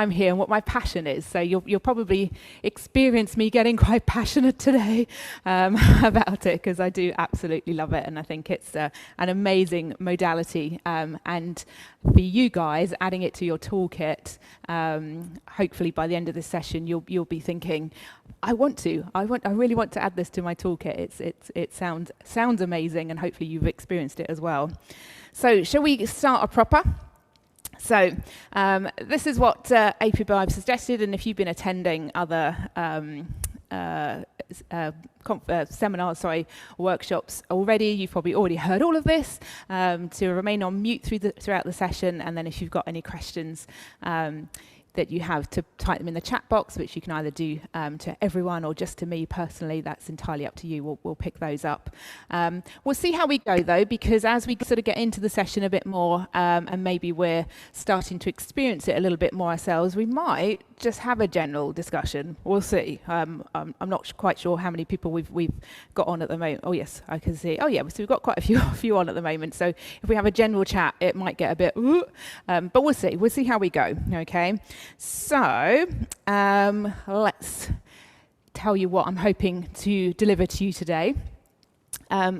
I'm here and what my passion is. So you'll probably experience me getting quite passionate today about it, because I do absolutely love it, and I think it's an amazing modality. And for you guys, adding it to your toolkit, hopefully by the end of this session, you'll be thinking, I really want to add this to my toolkit. It sounds amazing, and hopefully you've experienced it as well. So shall we start a proper? So this is what APPI have suggested, and if you've been attending other workshops already, you've probably already heard all of this. To remain on mute throughout the session, and then if you've got any questions that you have, to type them in the chat box, which you can either do to everyone or just to me personally. That's entirely up to you. We'll pick those up. We'll see how we go though, because as we sort of get into the session a bit more, and maybe we're starting to experience it a little bit more ourselves, we might just have a general discussion. We'll see. I'm not quite sure how many people we've got on at the moment. Oh yes, I can see. Oh yeah, so we've got quite a few on at the moment. So if we have a general chat, it might get a bit, but we'll see. We'll see how we go. Okay. So let's tell you what I'm hoping to deliver to you today.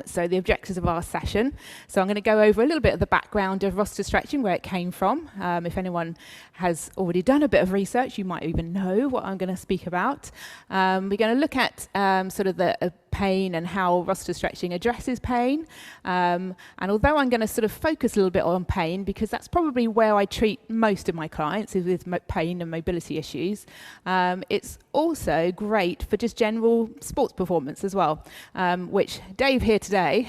So the objectives of our session. So I'm going to go over a little bit of the background of Rossiter Stretching, where it came from. If anyone has already done a bit of research, you might even know what I'm going to speak about. We're going to look at sort of the pain and how Rossiter Stretching addresses pain. And although I'm going to sort of focus a little bit on pain, because that's probably where I treat most of my clients, is with pain and mobility issues, it's also great for just general sports performance as well, which Dave here today,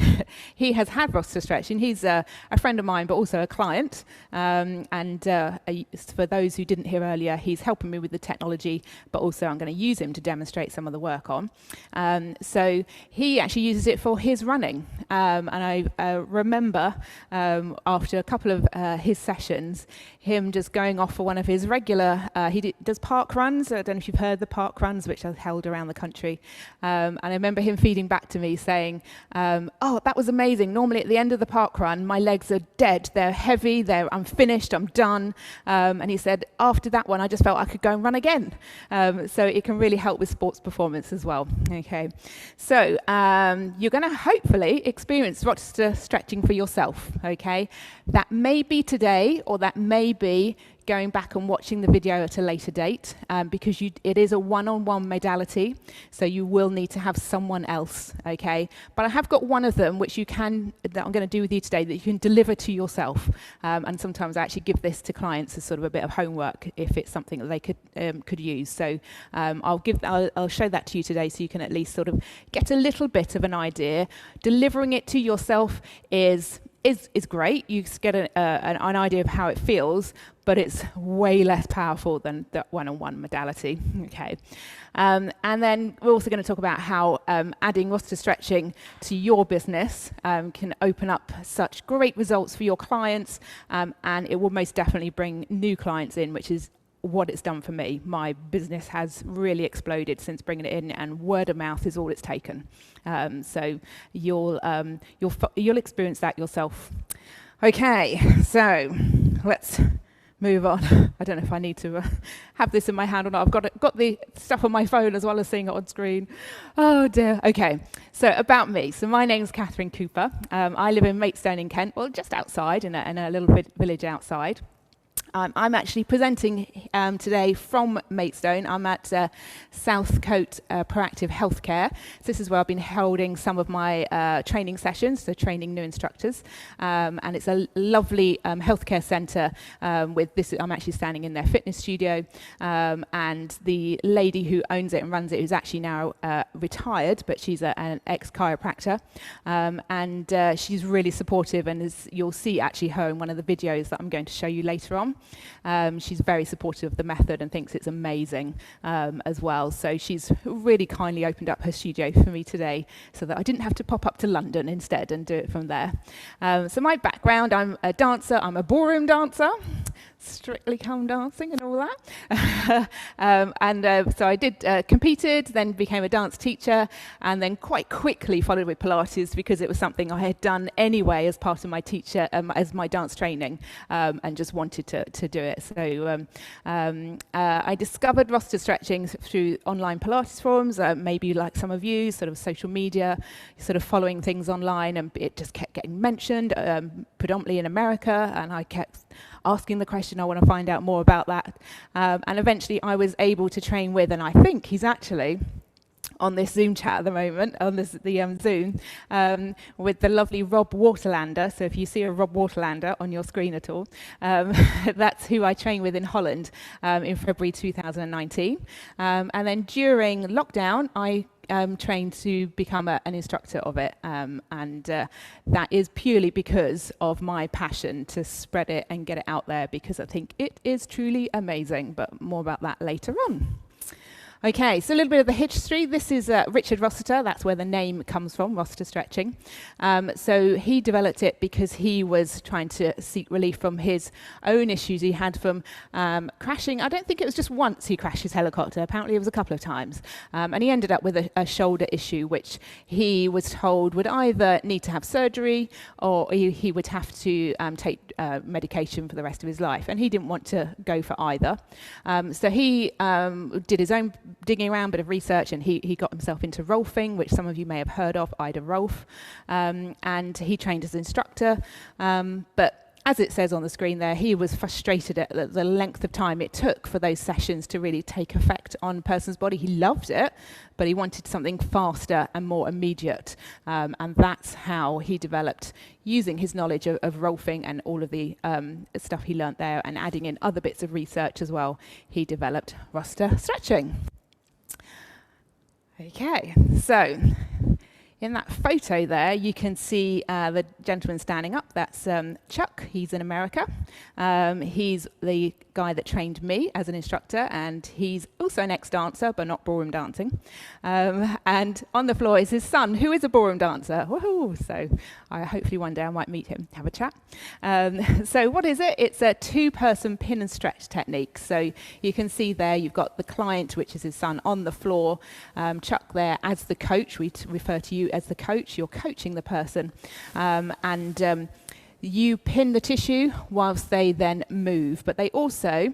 he has had Rossiter Stretching. He's a friend of mine, but also a client. And for those who didn't hear earlier, he's helping me with the technology, but also I'm going to use him to demonstrate some of the work on. So he actually uses it for his running. And I remember after a couple of his sessions, him just going off for one of his regular, he does park runs. I don't know if you've heard the park runs, which are held around the country. And I remember him feeding back to me saying, oh, that was amazing. Normally at the end of the park run, my legs are dead. They're heavy. I'm finished. I'm done. And he said, after that one, I just felt I could go and run again. So it can really help with sports performance as well. Okay. So you're going to hopefully experience Rossiter Stretching for yourself. Okay. That may be today, or that may be going back and watching the video at a later date, because it is a one-on-one modality, so you will need to have someone else, okay? But I have got one of them that I'm going to do with you today, that you can deliver to yourself. And sometimes I actually give this to clients as sort of a bit of homework if it's something that they could use. So I'll show that to you today, so you can at least sort of get a little bit of an idea. Delivering it to yourself is great. You get an idea of how it feels, but it's way less powerful than the one-on-one modality. Okay, and then we're also going to talk about how adding Rossiter Stretching to your business can open up such great results for your clients, and it will most definitely bring new clients in, which is what it's done for me. My business has really exploded since bringing it in, and word of mouth is all it's taken. So you'll experience that yourself. Okay, so let's move on. I don't know if I need to have this in my hand or not. I've got the stuff on my phone as well as seeing it on screen. Oh dear. Okay, so about me. So my name's Catherine Cooper. I live in Maidstone in Kent, well, just outside, in a little village outside. I'm actually presenting today from Maidstone. I'm at Southcote Proactive Healthcare. So this is where I've been holding some of my training sessions, so training new instructors. And it's a lovely healthcare centre with this. I'm actually standing in their fitness studio. And the lady who owns it and runs it, who's actually now retired, but she's an ex-chiropractor. And she's really supportive, and as you'll see actually her in one of the videos that I'm going to show you later on. She's very supportive of the method and thinks it's amazing as well. So she's really kindly opened up her studio for me today so that I didn't have to pop up to London instead and do it from there. So my background, I'm a dancer. I'm a ballroom dancer. Strictly Come Dancing and all that. So I did competed, then became a dance teacher, and then quite quickly followed with Pilates, because it was something I had done anyway as part of my as my dance training, and just wanted to to do it. So I discovered Rossiter Stretching through online Pilates forums, maybe like some of you, sort of social media, sort of following things online, and it just kept getting mentioned, predominantly in America, and I kept asking the question, I want to find out more about that. And eventually I was able to train with, and I think he's actually on this Zoom chat at the moment, on the Zoom, with the lovely Rob Waterlander. So if you see a Rob Waterlander on your screen at all, that's who I trained with in Holland in February 2019. And then during lockdown, I trained to become an instructor of it, and that is purely because of my passion to spread it and get it out there, because I think it is truly amazing, but more about that later on. Okay, so a little bit of the history. This is Richard Rossiter. That's where the name comes from, Rossiter Stretching. So he developed it because he was trying to seek relief from his own issues he had from crashing. I don't think it was just once he crashed his helicopter. Apparently it was a couple of times. And he ended up with a shoulder issue, which he was told would either need to have surgery or he would have to take medication for the rest of his life. And he didn't want to go for either. So he did his own digging around, a bit of research, and he got himself into rolfing, which some of you may have heard of, Ida Rolf, and he trained as an instructor, but as it says on the screen there, he was frustrated at the length of time it took for those sessions to really take effect on a person's body. He loved it, but he wanted something faster and more immediate, and that's how he developed, using his knowledge of rolfing and all of the stuff he learnt there, and adding in other bits of research as well, he developed Rossiter Stretching. Okay, so in that photo there, you can see the gentleman standing up. That's Chuck. He's in America. He's the guy that trained me as an instructor, and he's also an ex-dancer, but not ballroom dancing. And on the floor is his son, who is a ballroom dancer. Woohoo! So hopefully one day I might meet him, have a chat. So what is it? It's a two-person pin and stretch technique. So you can see there you've got the client, which is his son, on the floor. Chuck there as the coach. We refer to you as the coach. You're coaching the person. You pin the tissue whilst they then move, but they also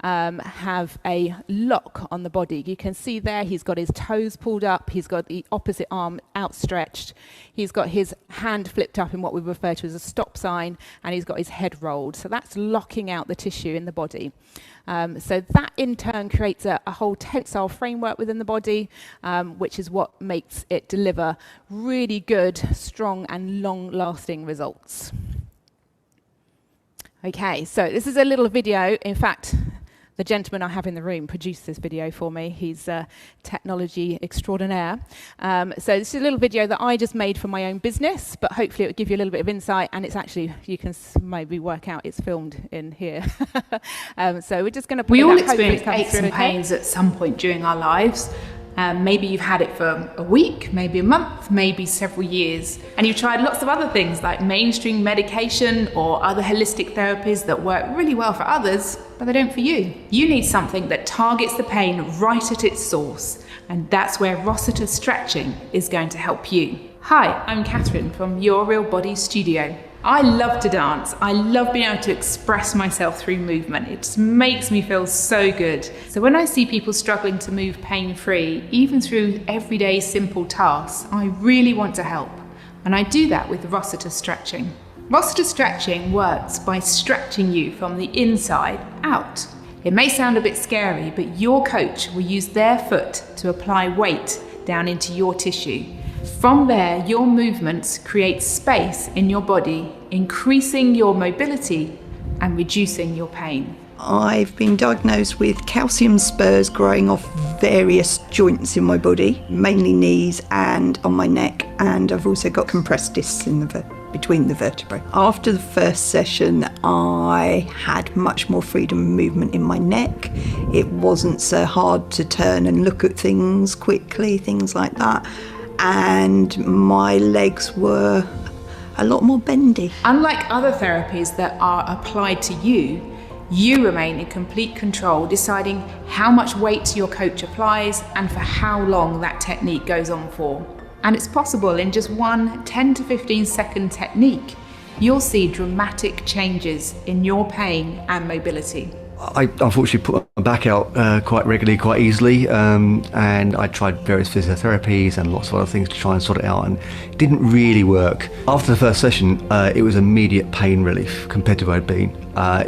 have a lock on the body. You can see there he's got his toes pulled up, he's got the opposite arm outstretched, he's got his hand flipped up in what we refer to as a stop sign, and he's got his head rolled. So that's locking out the tissue in the body. So that in turn creates a whole tensile framework within the body, which is what makes it deliver really good, strong and long-lasting results. Okay, so this is a little video. In fact, the gentleman I have in the room produced this video for me. He's a technology extraordinaire. So this is a little video that I just made for my own business, but hopefully it will give you a little bit of insight, and it's actually, you can maybe work out it's filmed in here. So we're just going to put it. We all experience aches and pains at some point during our lives. Maybe you've had it for a week, maybe a month, maybe several years, and you've tried lots of other things like mainstream medication or other holistic therapies that work really well for others, but they don't for you. You need something that targets the pain right at its source, and that's where Rossiter Stretching is going to help you. Hi, I'm Catherine from Your Real Body Studio. I love to dance. I love being able to express myself through movement. It just makes me feel so good. So when I see people struggling to move pain-free, even through everyday simple tasks, I really want to help. And I do that with Rossiter Stretching. Rossiter Stretching works by stretching you from the inside out. It may sound a bit scary, but your coach will use their foot to apply weight down into your tissue. From there, your movements create space in your body, increasing your mobility and reducing your pain. I've been diagnosed with calcium spurs growing off various joints in my body, mainly knees and on my neck, and I've also got compressed discs in between the vertebrae. After the first session, I had much more freedom of movement in my neck. It wasn't so hard to turn and look at things quickly, things like that. And my legs were a lot more bendy. Unlike other therapies that are applied to you, you remain in complete control, deciding how much weight your coach applies and for how long that technique goes on for. And it's possible in just one 10 to 15 second technique, you'll see dramatic changes in your pain and mobility. I unfortunately put my back out quite regularly, quite easily, and I tried various physiotherapies and lots of other things to try and sort it out, and it didn't really work. After the first session, it was immediate pain relief compared to where I'd been.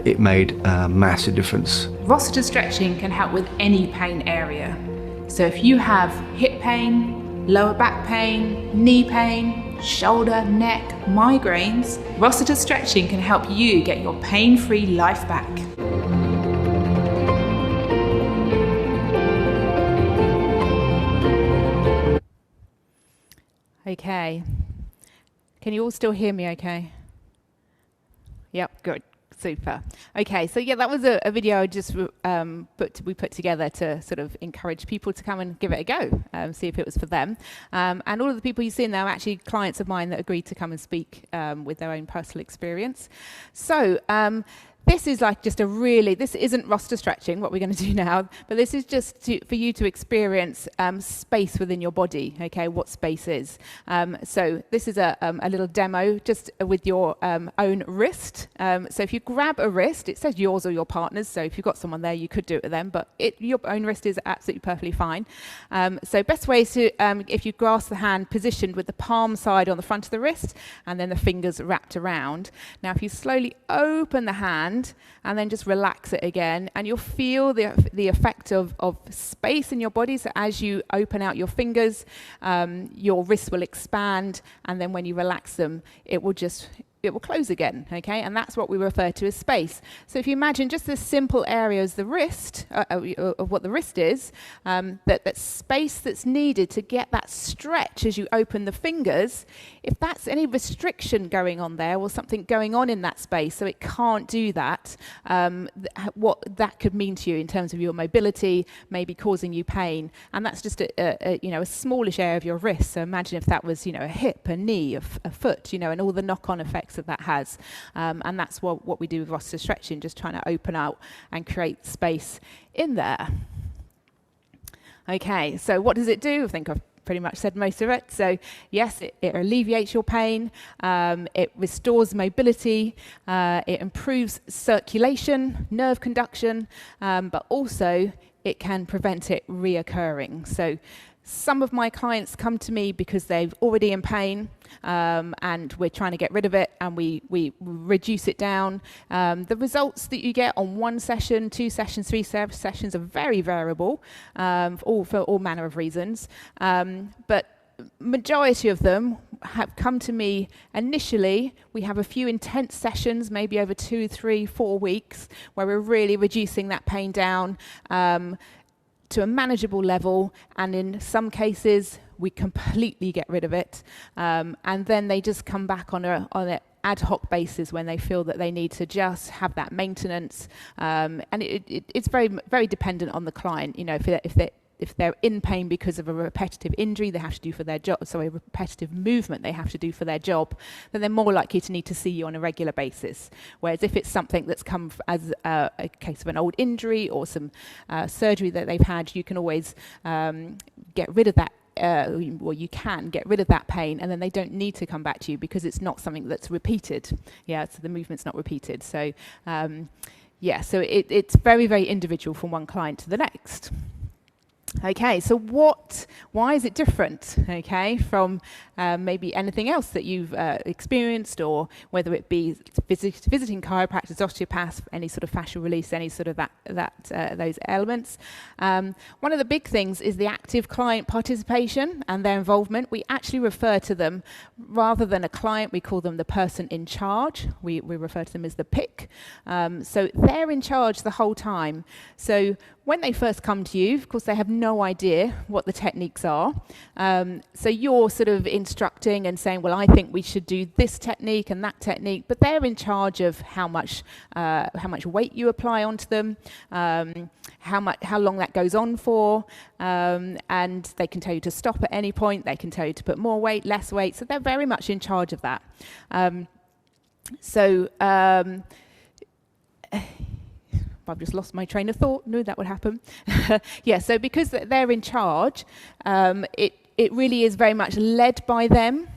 It made a massive difference. Rossiter stretching can help with any pain area. So if you have hip pain, lower back pain, knee pain, shoulder, neck, migraines, Rossiter stretching can help you get your pain-free life back. Okay. Can you all still hear me okay? Yep, good. Super. Okay, so yeah, that was a video I just we put together to sort of encourage people to come and give it a go, see if it was for them. And all of the people you've seen there are actually clients of mine that agreed to come and speak with their own personal experience. So this is like just this isn't roster stretching, what we're going to do now, but this is just for you to experience space within your body, okay, what space is. So this is a little demo just with your own wrist. So if you grab a wrist, it says yours or your partner's, so if you've got someone there, you could do it with them, but your own wrist is absolutely perfectly fine. So best way is to, if you grasp the hand positioned with the palm side on the front of the wrist, and then the fingers wrapped around. Now if you slowly open the hand, and then just relax it again, and you'll feel the effect of space in your body. So as you open out your fingers, your wrists will expand, and then when you relax them, it will close again, okay? And that's what we refer to as space. So if you imagine just this simple area as the wrist, of what the wrist is, that space that's needed to get that stretch as you open the fingers, if that's any restriction going on there or something going on in that space, so it can't do that, what that could mean to you in terms of your mobility, maybe causing you pain. And that's just a smallish area of your wrist. So imagine if that was, a hip, a knee, a foot, and all the knock-on effects that has, and that's what we do with roster stretching, just trying to open out and create space in there. Okay, so what does it do? I think I've pretty much said most of it. So yes, it alleviates your pain, it restores mobility, it improves circulation, nerve conduction, but also it can prevent it reoccurring. So some of my clients come to me because they're already in pain, and we're trying to get rid of it, and we reduce it down. The results that you get on 1 session, 2 sessions, 3 sessions are very variable, for all manner of reasons. But majority of them have come to me initially. We have a few intense sessions, maybe over 2, 3, 4 weeks, where we're really reducing that pain down to a manageable level, and in some cases we completely get rid of it, and then they just come back on an ad hoc basis when they feel that they need to just have that maintenance, and it's very, very dependent on the client. If they're in pain because of a repetitive injury they have to do for their job, so a repetitive movement they have to do for their job, then they're more likely to need to see you on a regular basis. Whereas if it's something that's come as a case of an old injury or some surgery that they've had, you can always get rid of that. You can get rid of that pain, and then they don't need to come back to you because it's not something that's repeated. So the movement's not repeated. So so it's very, very individual from one client to the next. Okay, so why is it different, okay, from maybe anything else that you've experienced, or whether it be visiting chiropractors, osteopaths, any sort of fascial release, any sort of those elements. One of the big things is the active client participation and their involvement. We actually refer to them, rather than a client, we call them the person in charge. We refer to them as the PIC. So they're in charge the whole time. So when they first come to you, of course, they have no idea what the techniques are. So you're sort of instructing and saying, well, I think we should do this technique and that technique, but they're in charge of how much weight you apply onto them, how long that goes on for, and they can tell you to stop at any point. They can tell you to put more weight, less weight. So they're very much in charge of that. I've just lost my train of thought. Knew that would happen. So because they're in charge, it really is very much led by them.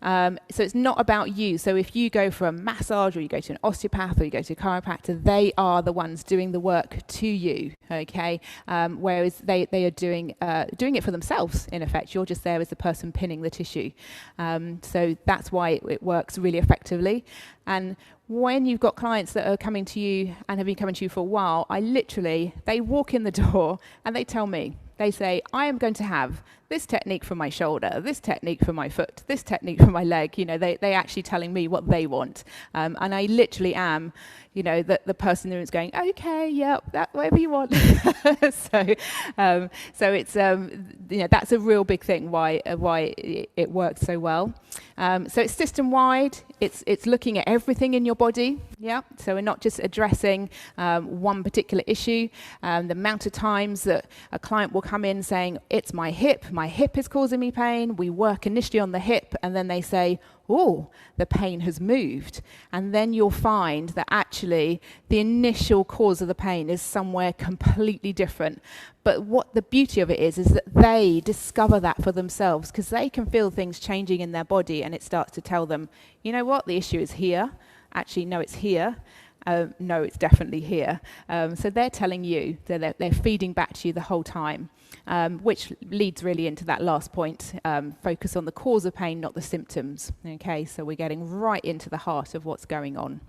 So it's not about you. So if you go for a massage or you go to an osteopath or you go to a chiropractor, they are the ones doing the work to you, okay? Whereas they are doing it for themselves, in effect. You're just there as the person pinning the tissue. So that's why it works really effectively. And when you've got clients that are coming to you and have been coming to you for a while, they walk in the door and they tell me, they say, I am going to have this technique for my shoulder, this technique for my foot, this technique for my leg. You know, they actually telling me what they want. And I literally am, you know, the person who's going, okay, yeah, that whatever you want. So it's, you know, that's a real big thing why it works so well. So it's system-wide. It's looking at everything in your body. Yeah. So we're not just addressing one particular issue. The amount of times that a client will come in saying, it's my hip is causing me pain. We work initially on the hip and then they say, oh, the pain has moved. And then you'll find that actually the initial cause of the pain is somewhere completely different. But what the beauty of it is that they discover that for themselves, because they can feel things changing in their body and it starts to tell them, you know what, the issue is here. Actually, no, it's here. No, it's definitely here. So they're telling you, they're feeding back to you the whole time, which leads really into that last point, focus on the cause of pain, not the symptoms. Okay, so we're getting right into the heart of what's going on.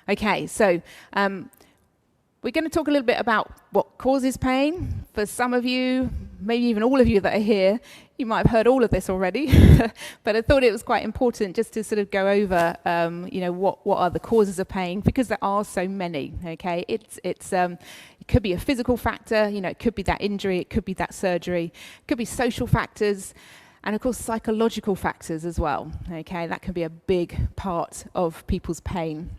Okay, so we're going to talk a little bit about what causes pain. For some of you, maybe even all of you that are here, you might have heard all of this already, but I thought it was quite important just to sort of go over, you know, what are the causes of pain, because there are so many. Okay, it could be a physical factor, you know, it could be that injury, it could be that surgery, it could be social factors, and of course psychological factors as well. Okay, that can be a big part of people's pain.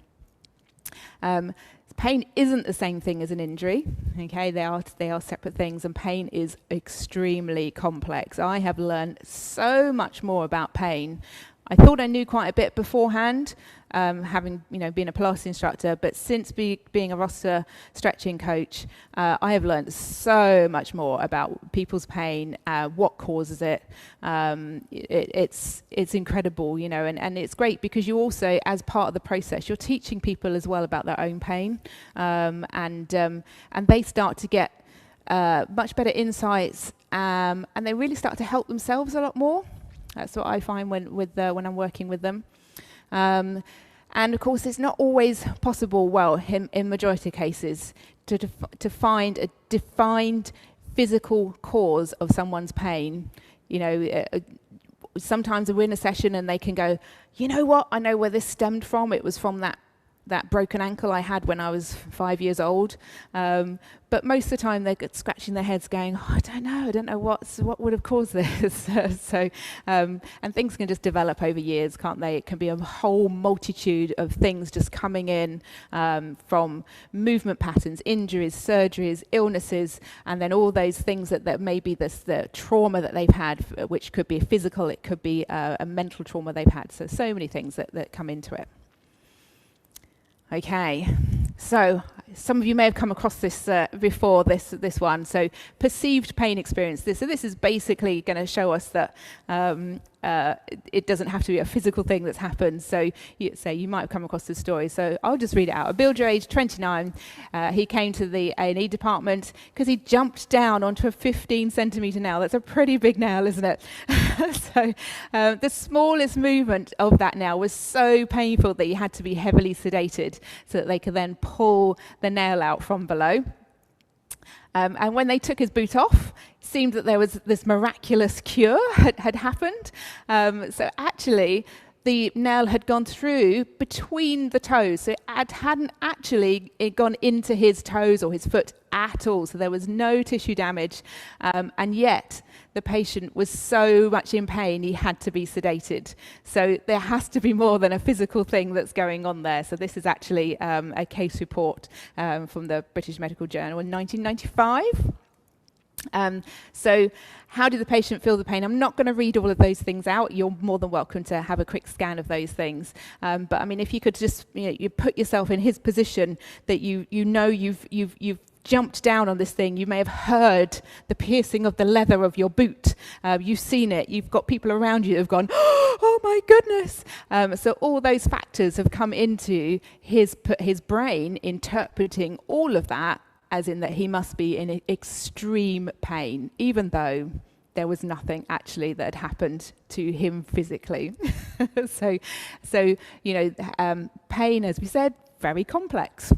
Pain isn't the same thing as an injury, okay? They are separate things, and pain is extremely complex. I have learned so much more about pain. I thought I knew quite a bit beforehand, having been a Pilates instructor, but since being a Rossiter stretching coach, I have learned so much more about people's pain, what causes it. It's incredible, you know, and it's great because you also, as part of the process, you're teaching people as well about their own pain, and they start to get much better insights, and they really start to help themselves a lot more. That's what I find when I'm working with them. And of course, it's not always possible, well, in majority of cases, to find a defined physical cause of someone's pain. You know, sometimes we're in a session and they can go, you know what, I know where this stemmed from. It was from that broken ankle I had when I was 5 years old. But most of the time they're scratching their heads going, oh, I don't know what would have caused this. So, and things can just develop over years, can't they? It can be a whole multitude of things just coming in, from movement patterns, injuries, surgeries, illnesses, and then all those things that maybe the trauma that they've had, which could be physical, it could be a mental trauma they've had. So many things that come into it. Okay, so some of you may have come across this before, this one. So perceived pain experience. This is basically going to show us that it doesn't have to be a physical thing that's happened. So you might have come across this story. So I'll just read it out. A builder aged 29, he came to the A&E department because he jumped down onto a 15 centimetre nail. That's a pretty big nail, isn't it? So the smallest movement of that nail was so painful that he had to be heavily sedated so that they could then pull the nail out from below. And when they took his boot off, it seemed that there was this miraculous cure had happened. So actually, the nail had gone through between the toes. So it hadn't actually gone into his toes or his foot at all. So there was no tissue damage. And yet, the patient was so much in pain, he had to be sedated. So there has to be more than a physical thing that's going on there. So this is actually a case report from the British Medical Journal in 1995. So how did the patient feel the pain? I'm not going to read all of those things out. You're more than welcome to have a quick scan of those things. But I mean, if you could just you put yourself in his position, that you know you've jumped down on this thing. You may have heard the piercing of the leather of your boot. You've seen it. You've got people around you that have gone, oh my goodness. So all those factors have come into his brain interpreting all of that as in that he must be in extreme pain, even though there was nothing actually that had happened to him physically. So pain, as we said, very complex.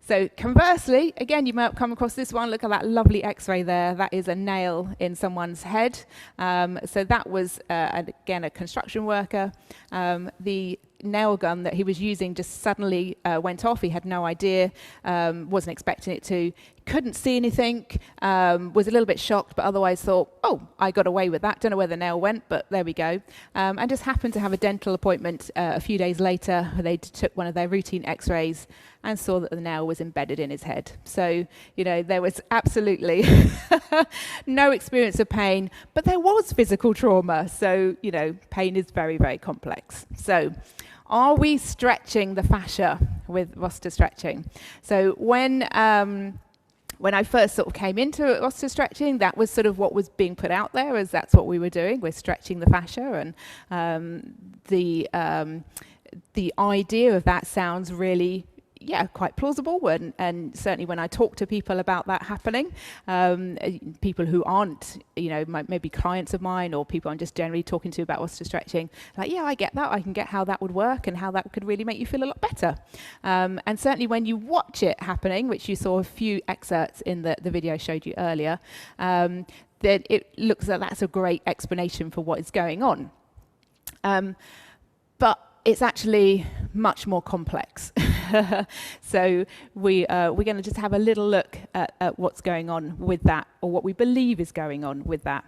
So conversely, again, you might have come across this one. Look at that lovely x-ray there. That is a nail in someone's head. So that was, again, a construction worker. The nail gun that he was using just suddenly went off. He had no idea, wasn't expecting it to. Couldn't see anything, was a little bit shocked, but otherwise thought, oh, I got away with that. Don't know where the nail went, but there we go. And just happened to have a dental appointment a few days later where they took one of their routine x-rays and saw that the nail was embedded in his head. So, there was absolutely no experience of pain, but there was physical trauma. So, pain is very, very complex. So, are we stretching the fascia with Rossiter stretching? So when I first sort of came into Rossiter stretching, that was sort of what was being put out there, as that's what we were doing. We're stretching the fascia, and the idea of that sounds really, quite plausible. And certainly when I talk to people about that happening, people who aren't, maybe clients of mine or people I'm just generally talking to about Rossiter stretching, like, I get that. I can get how that would work and how that could really make you feel a lot better. And certainly when you watch it happening, which you saw a few excerpts in the video I showed you earlier, then it looks like that's a great explanation for what is going on. But it's actually much more complex. So we're going to just have a little look at what's going on with that, or what we believe is going on with that.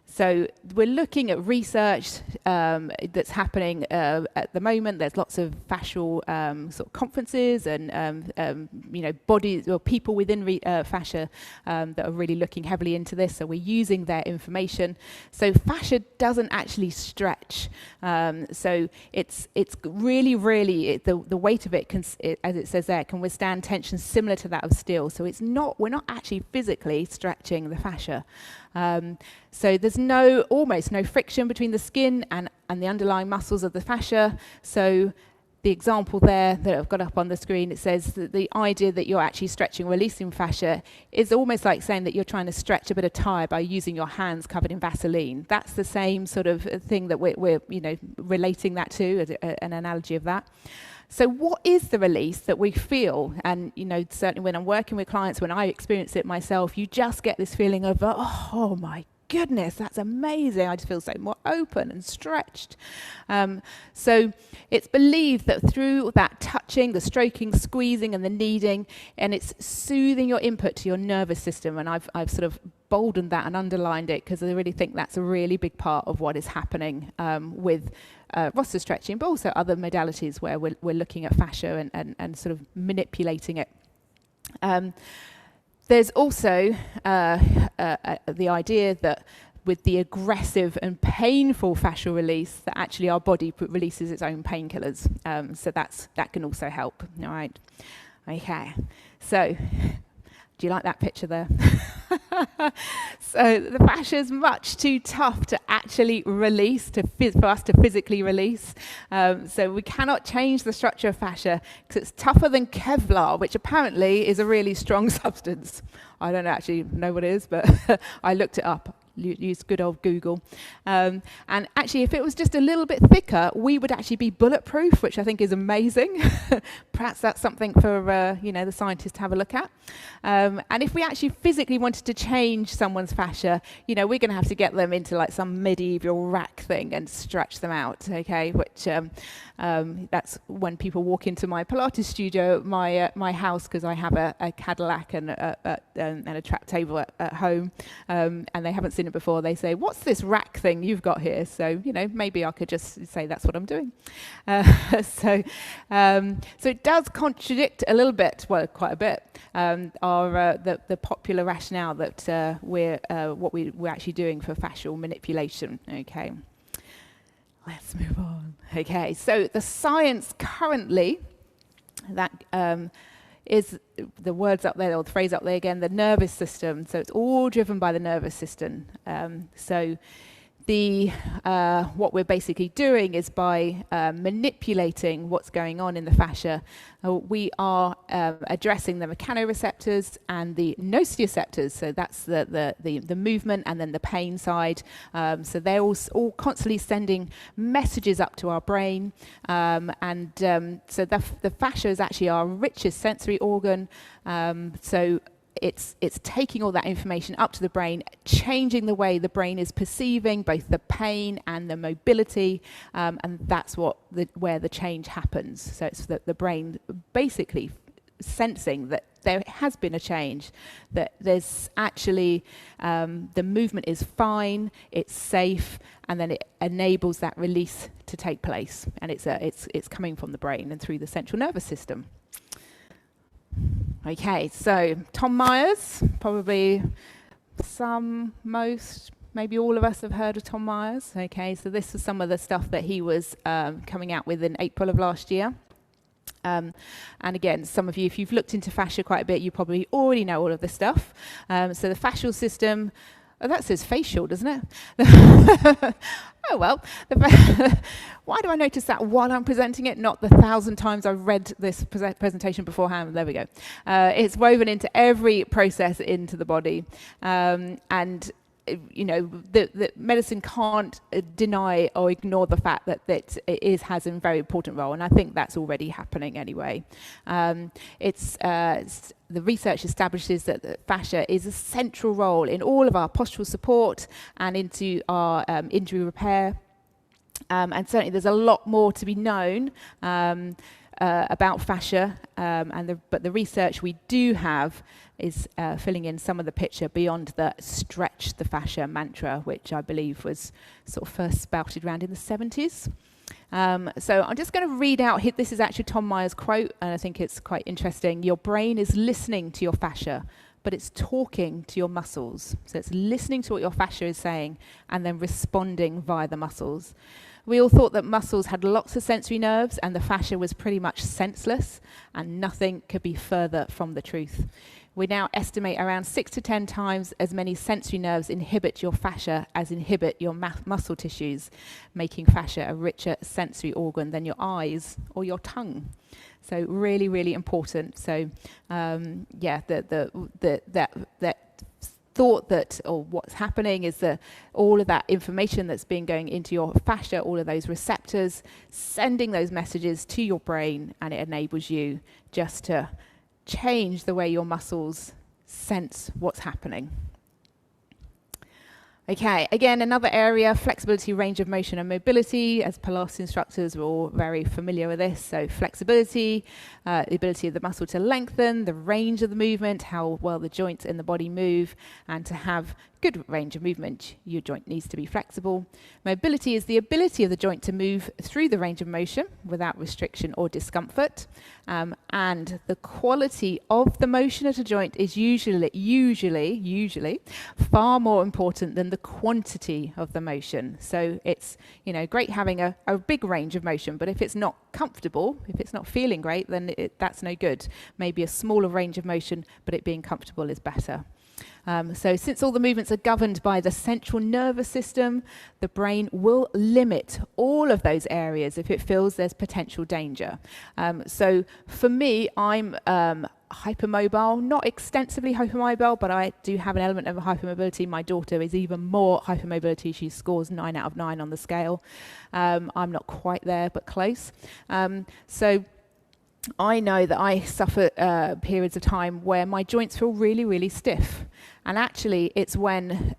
So we're looking at research that's happening at the moment. There's lots of fascial sort of conferences and bodies or people within fascia that are really looking heavily into this. So we're using their information. So fascia doesn't actually stretch. So it's really the weight of it can, as it says there, can withstand tension similar to that of steel. So we're not actually physically stretching the fascia. So there's almost no friction between the skin and the underlying muscles of the fascia. So the example there that I've got up on the screen, it says that the idea that you're actually stretching, releasing fascia is almost like saying that you're trying to stretch a bit of tire by using your hands covered in Vaseline. That's the same sort of thing that we're relating that to, an analogy of that. So what is the release that we feel? And, certainly when I'm working with clients, when I experience it myself, you just get this feeling of, oh my goodness, that's amazing. I just feel so more open and stretched. So it's believed that through that touching, the stroking, squeezing and the kneading, and it's soothing your input to your nervous system. And I've sort of boldened that and underlined it because I really think that's a really big part of what is happening with Rossiter stretching, but also other modalities where we're looking at fascia and sort of manipulating it. There's also the idea that with the aggressive and painful fascial release, that actually our body releases its own painkillers. So that can also help. All right. Okay. So, do you like that picture there? So the fascia is much too tough to actually release, for us to physically release. So we cannot change the structure of fascia because it's tougher than Kevlar, which apparently is a really strong substance. I don't actually know what it is, but I looked it up. Use good old Google. And actually, if it was just a little bit thicker, we would actually be bulletproof, which I think is amazing. Perhaps that's something for the scientists to have a look at. And if we actually physically wanted to change someone's fascia, we're going to have to get them into like some medieval rack thing and stretch them out, okay? Which that's when people walk into my Pilates studio, my house, because I have a Cadillac and a track table at home, and they haven't seen it before. They say, "What's this rack thing you've got here?" So maybe I could just say that's what I'm doing. So it does contradict a little bit, well, quite a bit, the popular rationale that we're actually doing for fascial manipulation. Okay, let's move on. Okay, so the science currently that is the words up there, or the phrase up there again, the nervous system. So it's all driven by the nervous system. So what we're basically doing is by manipulating what's going on in the fascia, we are addressing the mechanoreceptors and the nociceptors. So that's the movement and then the pain side. So they're all constantly sending messages up to our brain. So the fascia is actually our richest sensory organ. So it's taking all that information up to the brain, changing the way the brain is perceiving both the pain and the mobility, and that's where the change happens. So it's the brain basically sensing that there has been a change, that there's actually the movement is fine, it's safe, and then it enables that release to take place, and it's coming from the brain and through the central nervous system. Okay, so Tom Myers, probably most, maybe all of us have heard of Tom Myers. Okay, so this was some of the stuff that he was coming out with in April of last year. And again, some of you, if you've looked into fascia quite a bit, you probably already know all of this stuff. So the fascial system, that says facial, doesn't it? Oh well, why do I notice that while I'm presenting it, not the 1,000 times I've read this presentation beforehand? There we go. It's woven into every process into the body. And you know, the medicine can't deny or ignore the fact that it has a very important role, and I think that's already happening anyway. The research establishes that the fascia is a central role in all of our postural support and into our injury repair. And certainly there's a lot more to be known about fascia, but the research we do have is filling in some of the picture beyond the stretch the fascia mantra, which I believe was sort of first spouted around in the 70s. So I'm just going to read out, this is actually Tom Myers' quote, and I think it's quite interesting. Your brain is listening to your fascia, but it's talking to your muscles. So it's listening to what your fascia is saying and then responding via the muscles. We all thought that muscles had lots of sensory nerves and the fascia was pretty much senseless, and nothing could be further from the truth. We now estimate around 6 to 10 times as many sensory nerves inhibit your fascia as inhibit your muscle tissues, making fascia a richer sensory organ than your eyes or your tongue. So really, really important. So that thought that, or what's happening is that all of that information that's been going into your fascia, all of those receptors, sending those messages to your brain, and it enables you just to change the way your muscles sense what's happening. Okay, again, another area, flexibility, range of motion and mobility. As Pilates instructors, we're all very familiar with this. So flexibility, the ability of the muscle to lengthen, the range of the movement, how well the joints in the body move, and to have good range of movement, your joint needs to be flexible. Mobility is the ability of the joint to move through the range of motion without restriction or discomfort. And the quality of the motion at a joint is usually far more important than the quantity of the motion. So it's, you know, great having a big range of motion, but if it's not comfortable, if it's not feeling great, then that's no good. Maybe a smaller range of motion, but it being comfortable is better. So since all the movements are governed by the central nervous system, the brain will limit all of those areas if it feels there's potential danger. So for me, I'm hypermobile, not extensively hypermobile, but I do have an element of hypermobility. My daughter is even more hypermobility. She scores 9 out of 9 on the scale. I'm not quite there, but close. So I know that I suffer periods of time where my joints feel really, really stiff. And actually, it's when,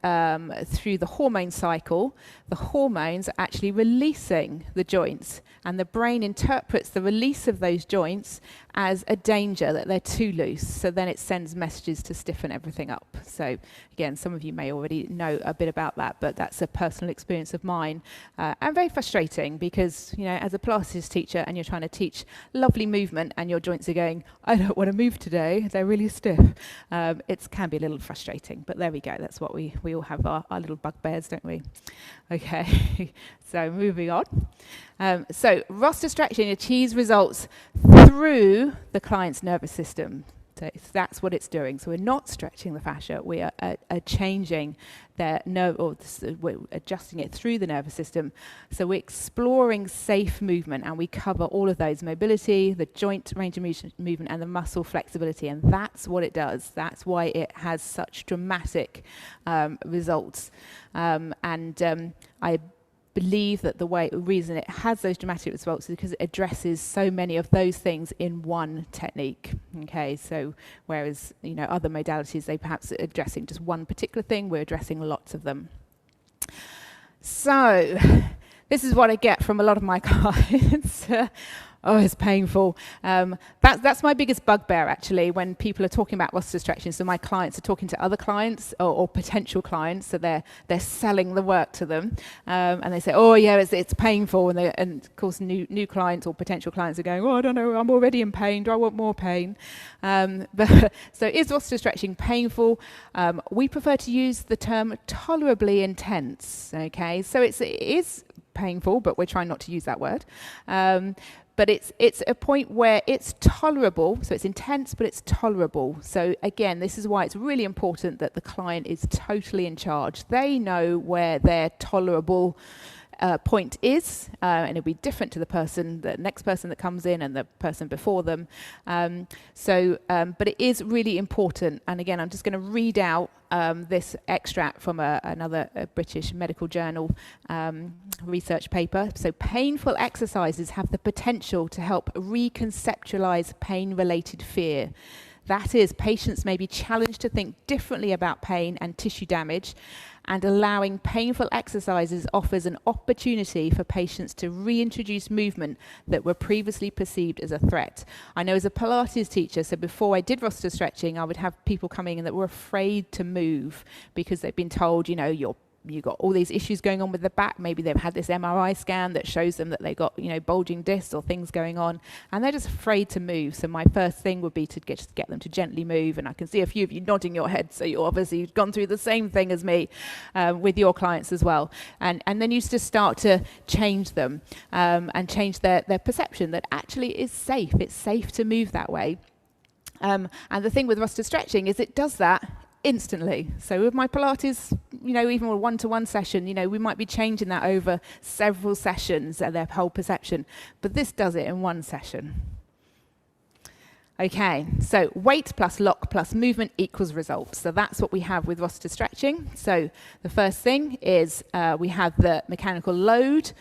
through the hormone cycle, the hormones are actually releasing the joints. And the brain interprets the release of those joints as a danger, that they're too loose. So then it sends messages to stiffen everything up. So again, some of you may already know a bit about that, but that's a personal experience of mine. And very frustrating because, you know, as a Pilates teacher and you're trying to teach lovely movement and your joints are going, I don't want to move today, they're really stiff. It can be a little frustrating. frustrating, but there we go. That's what we all have our little bugbears, don't we? Okay, so moving on. So Rossiter stretching achieves results through the client's nervous system. So that's what it's doing. So we're not stretching the fascia, we are changing their nerve, or we're adjusting it through the nervous system. So we're exploring safe movement, and we cover all of those: mobility, the joint range of movement, and the muscle flexibility. And that's what it does. That's why it has such dramatic results. I believe that the reason it has those dramatic results is because it addresses so many of those things in one technique. Okay, so whereas other modalities, they perhaps are addressing just one particular thing, we're addressing lots of them. So this is what I get from a lot of my clients. Oh, it's painful. That's my biggest bugbear, actually, when people are talking about Rossiter stretching. So my clients are talking to other clients or potential clients, so they're selling the work to them, and they say, "Oh, yeah, it's painful," and of course, new clients or potential clients are going, "Oh, I don't know, I'm already in pain. Do I want more pain?" So is Rossiter stretching painful? We prefer to use the term tolerably intense. Okay, so it is painful, but we're trying not to use that word. But it's a point where it's tolerable, so it's intense, but it's tolerable. So again, this is why it's really important that the client is totally in charge. They know where their tolerable point is, and it'll be different to the next person that comes in and the person before them. But it is really important. And again, I'm just going to read out this extract from another British medical journal research paper. So painful exercises have the potential to help reconceptualize pain-related fear. That is, patients may be challenged to think differently about pain and tissue damage, and allowing painful exercises offers an opportunity for patients to reintroduce movement that were previously perceived as a threat. I know as a Pilates teacher, so before I did Rossiter stretching, I would have people coming in that were afraid to move because they've been told, you've got all these issues going on with the back. Maybe they've had this MRI scan that shows them that they've got, bulging discs or things going on, and they're just afraid to move. So my first thing would be to get them to gently move. And I can see a few of you nodding your head, so you've obviously gone through the same thing as me with your clients as well. And then you just start to change them and change their perception that actually is safe. It's safe to move that way. And the thing with Rossiter stretching is it does that instantly. So with my Pilates, even a one-to-one session, we might be changing that over several sessions at their whole perception, but this does it in one session. Okay, so weight plus lock plus movement equals results. So that's what we have with Rossiter stretching. So the first thing is we have the mechanical load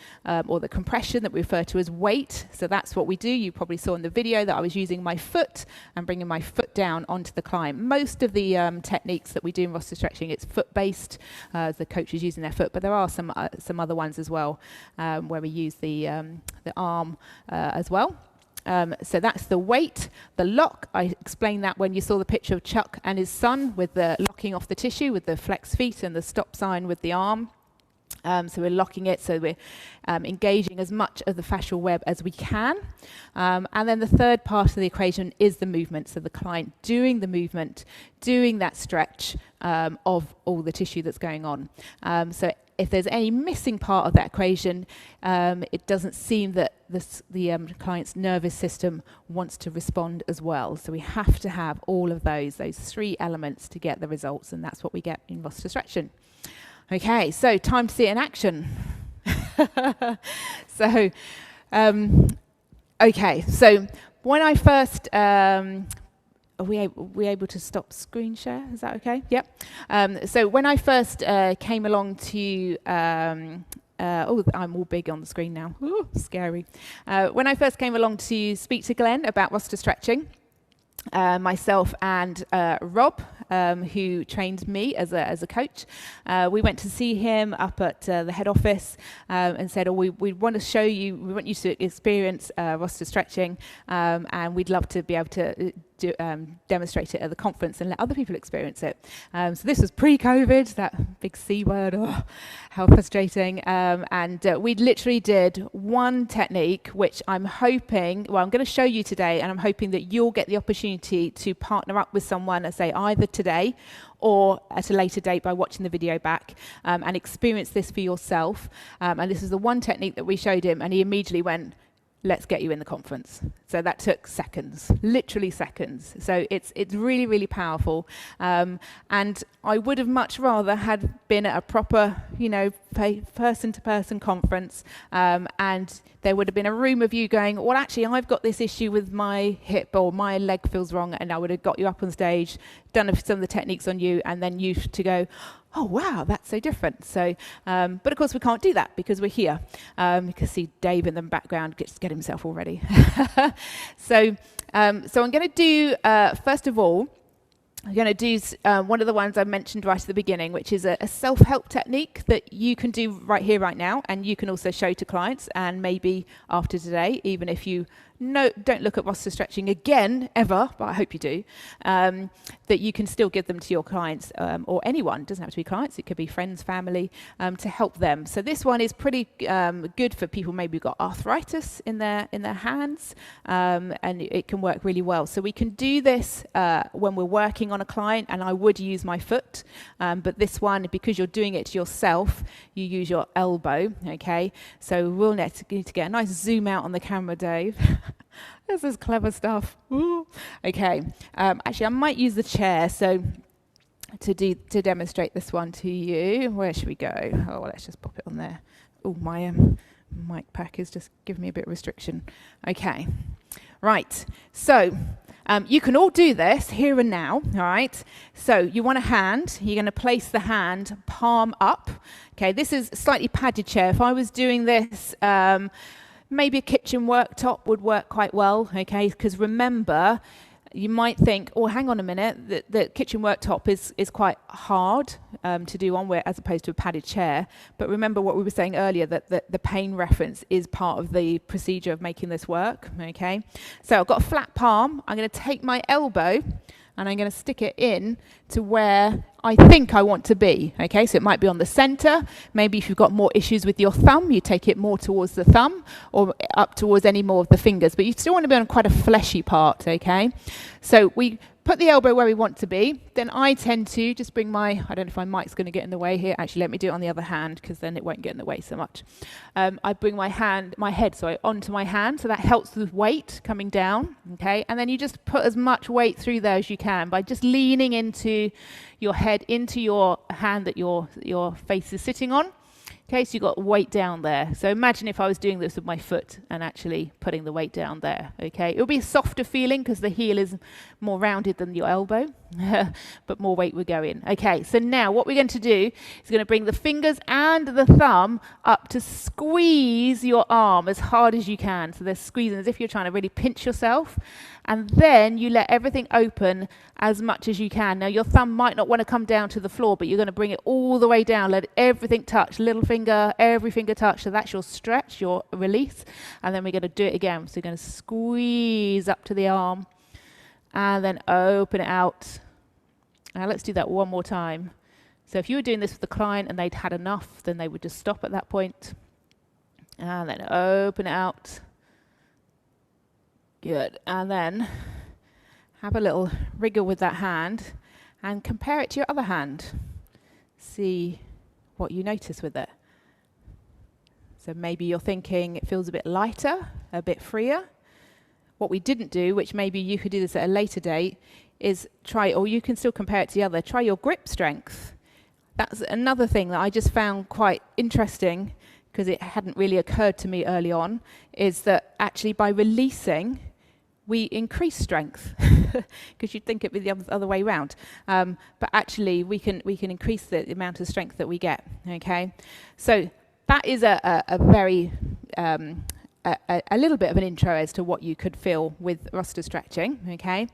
or the compression that we refer to as weight. So that's what we do. You probably saw in the video that I was using my foot and bringing my foot down onto the client. Most of the techniques that we do in Rossiter stretching, it's foot-based. The coach is using their foot, but there are some other ones as well where we use the arm as well. So that's the weight. The lock, I explained that when you saw the picture of Chuck and his son with the locking off the tissue with the flex feet and the stop sign with the arm. So we're locking it, so we're engaging as much of the fascial web as we can. And then the third part of the equation is the movement. So the client doing the movement, doing that stretch of all the tissue that's going on. So if there's any missing part of that equation, it doesn't seem that the client's nervous system wants to respond as well. So we have to have all of those three elements to get the results, and that's what we get in Rossiter stretching. Okay, so time to see it in action. Okay, so when I first... Are we able to stop screen share? Is that okay? Yep. So when I first came along to... I'm all big on the screen now. Ooh, scary. When I first came along to speak to Glenn about Rossiter stretching, myself and Rob, who trained me as a coach, we went to see him up at the head office and said, we want to show you, we want you to experience Rossiter stretching, and we'd love to be able to demonstrate it at the conference and let other people experience it. So this was pre-COVID, that big C word, oh, how frustrating. And we literally did one technique, which I'm hoping, well, I'm going to show you today, and I'm hoping that you'll get the opportunity to partner up with someone, I say either today or at a later date by watching the video back, and experience this for yourself. And this is the one technique that we showed him, and he immediately went, let's get you in the conference. So that took seconds, literally seconds. So it's really, really powerful. And I would have much rather had been at a proper, person-to-person conference, and there would have been a room of you going, well, actually, I've got this issue with my hip or my leg feels wrong, and I would have got you up on stage, done some of the techniques on you, and then you to go, oh, wow, that's so different. So, but of course we can't do that because we're here. You can see Dave in the background get himself all ready. So I'm going to do, first of all, I'm going to do one of the ones I mentioned right at the beginning, which is a self-help technique that you can do right here, right now, and you can also show to clients, and maybe after today, even if you don't look at Rossiter stretching again, ever, but I hope you do, that you can still give them to your clients, or anyone. It doesn't have to be clients, it could be friends, family, to help them. So this one is pretty good for people maybe who've got arthritis in their hands, and it can work really well. So we can do this when we're working on a client, and I would use my foot, but this one, because you're doing it to yourself, you use your elbow, okay? So we'll need to get a nice zoom out on the camera, Dave. This is clever stuff. Ooh. Okay, actually I might use the chair to demonstrate this one to you. Where should we go? Oh, well, let's just pop it on there. Oh, my mic pack is just giving me a bit of restriction. Okay, right. So you can all do this here and now, all right? So you want a hand. You're going to place the hand palm up. Okay, this is a slightly padded chair. If I was doing this, maybe a kitchen worktop would work quite well, okay? Because remember, you might think, oh, hang on a minute, the kitchen worktop is quite hard to do on, as opposed to a padded chair. But remember what we were saying earlier, that the pain reference is part of the procedure of making this work, okay? So I've got a flat palm. I'm going to take my elbow and I'm going to stick it in to where I think I want to be, okay? So it might be on the center. Maybe if you've got more issues with your thumb, you take it more towards the thumb or up towards any more of the fingers, but you still want to be on quite a fleshy part, okay? So we put the elbow where we want to be. Then I tend to just bring I don't know if my mic's going to get in the way here. Actually, let me do it on the other hand, because then it won't get in the way so much. I bring my head, onto my hand, so that helps with weight coming down, okay? And then you just put as much weight through there as you can by just leaning into your head, into your hand that your face is sitting on. Okay, so you've got weight down there. So imagine if I was doing this with my foot and actually putting the weight down there, okay? It'll be a softer feeling because the heel is more rounded than your elbow, but more weight would go in. Okay, so now what we're going to do is going to bring the fingers and the thumb up to squeeze your arm as hard as you can. So they're squeezing as if you're trying to really pinch yourself. And then you let everything open as much as you can. Now, your thumb might not want to come down to the floor, but you're going to bring it all the way down. Let everything touch, little finger, every finger touch. So that's your stretch, your release. And then we're going to do it again. So you're going to squeeze up to the arm and then open it out. Now, let's do that one more time. So if you were doing this with the client and they'd had enough, then they would just stop at that point. And then open it out. Good. And then have a little wriggle with that hand and compare it to your other hand. See what you notice with it. So maybe you're thinking it feels a bit lighter, a bit freer. What we didn't do, which maybe you could do this at a later date, is try, or you can still compare it to the other, try your grip strength. That's another thing that I just found quite interesting, because it hadn't really occurred to me early on, is that actually by releasing, we increase strength, because you'd think it'd be the other way around. But actually, we can increase the amount of strength that we get. Okay, so that is a very a little bit of an intro as to what you could feel with Rossiter stretching. Okay,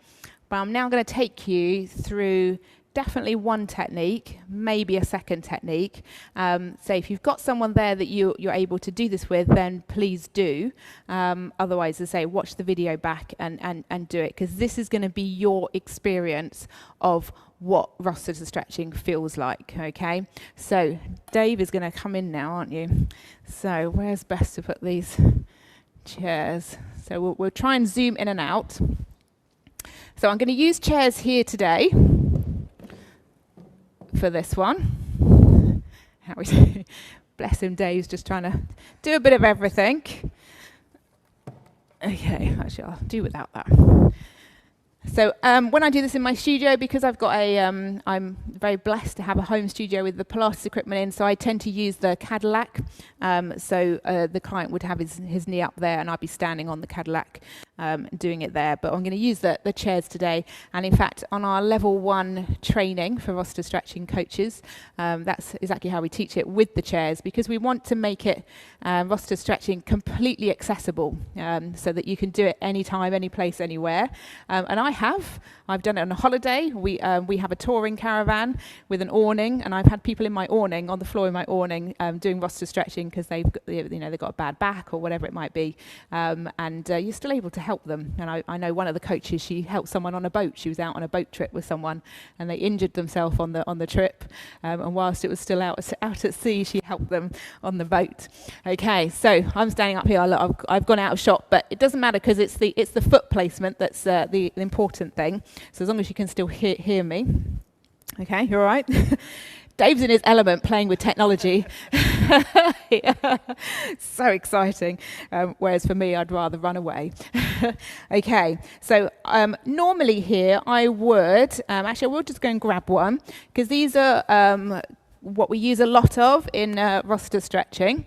but I'm now going to take you through definitely one technique, maybe a second technique. So if you've got someone there that you're able to do this with, then please do. Otherwise, as I say, watch the video back and do it, because this is going to be your experience of what Rossiter stretching feels like, okay? So Dave is going to come in now, aren't you? So where's best to put these chairs? So we'll try and zoom in and out. So I'm going to use chairs here today for this one. Bless him, Dave's just trying to do a bit of everything. Okay, actually I'll do without that. So when I do this in my studio, because I've got I'm very blessed to have a home studio with the Pilates equipment in, so I tend to use the Cadillac. So the client would have his knee up there and I'd be standing on the Cadillac doing it there. But I'm going to use the chairs today. And in fact, on our level 1 training for Rossiter stretching coaches, that's exactly how we teach it, with the chairs, because we want to make it Rossiter stretching completely accessible, so that you can do it anytime, any place, anywhere. And I've done it on a holiday. We have a touring caravan with an awning, and I've had people in my awning, on the floor in my awning, doing Rossiter stretching because they've got a bad back or whatever it might be, and you're still able to help them. And I know one of the coaches, she helped someone on a boat. She was out on a boat trip with someone, and they injured themselves on the trip. And whilst it was still out at sea, she helped them on the boat. Okay, so I'm standing up here. I've gone out of shot, but it doesn't matter because it's the foot placement that's the important thing. So as long as you can still hear me. Okay, you're all right? Dave's in his element playing with technology. Yeah. So exciting. Whereas for me, I'd rather run away. Okay, so normally here I would, actually I will just go and grab one, because these are what we use a lot of in Rossiter stretching.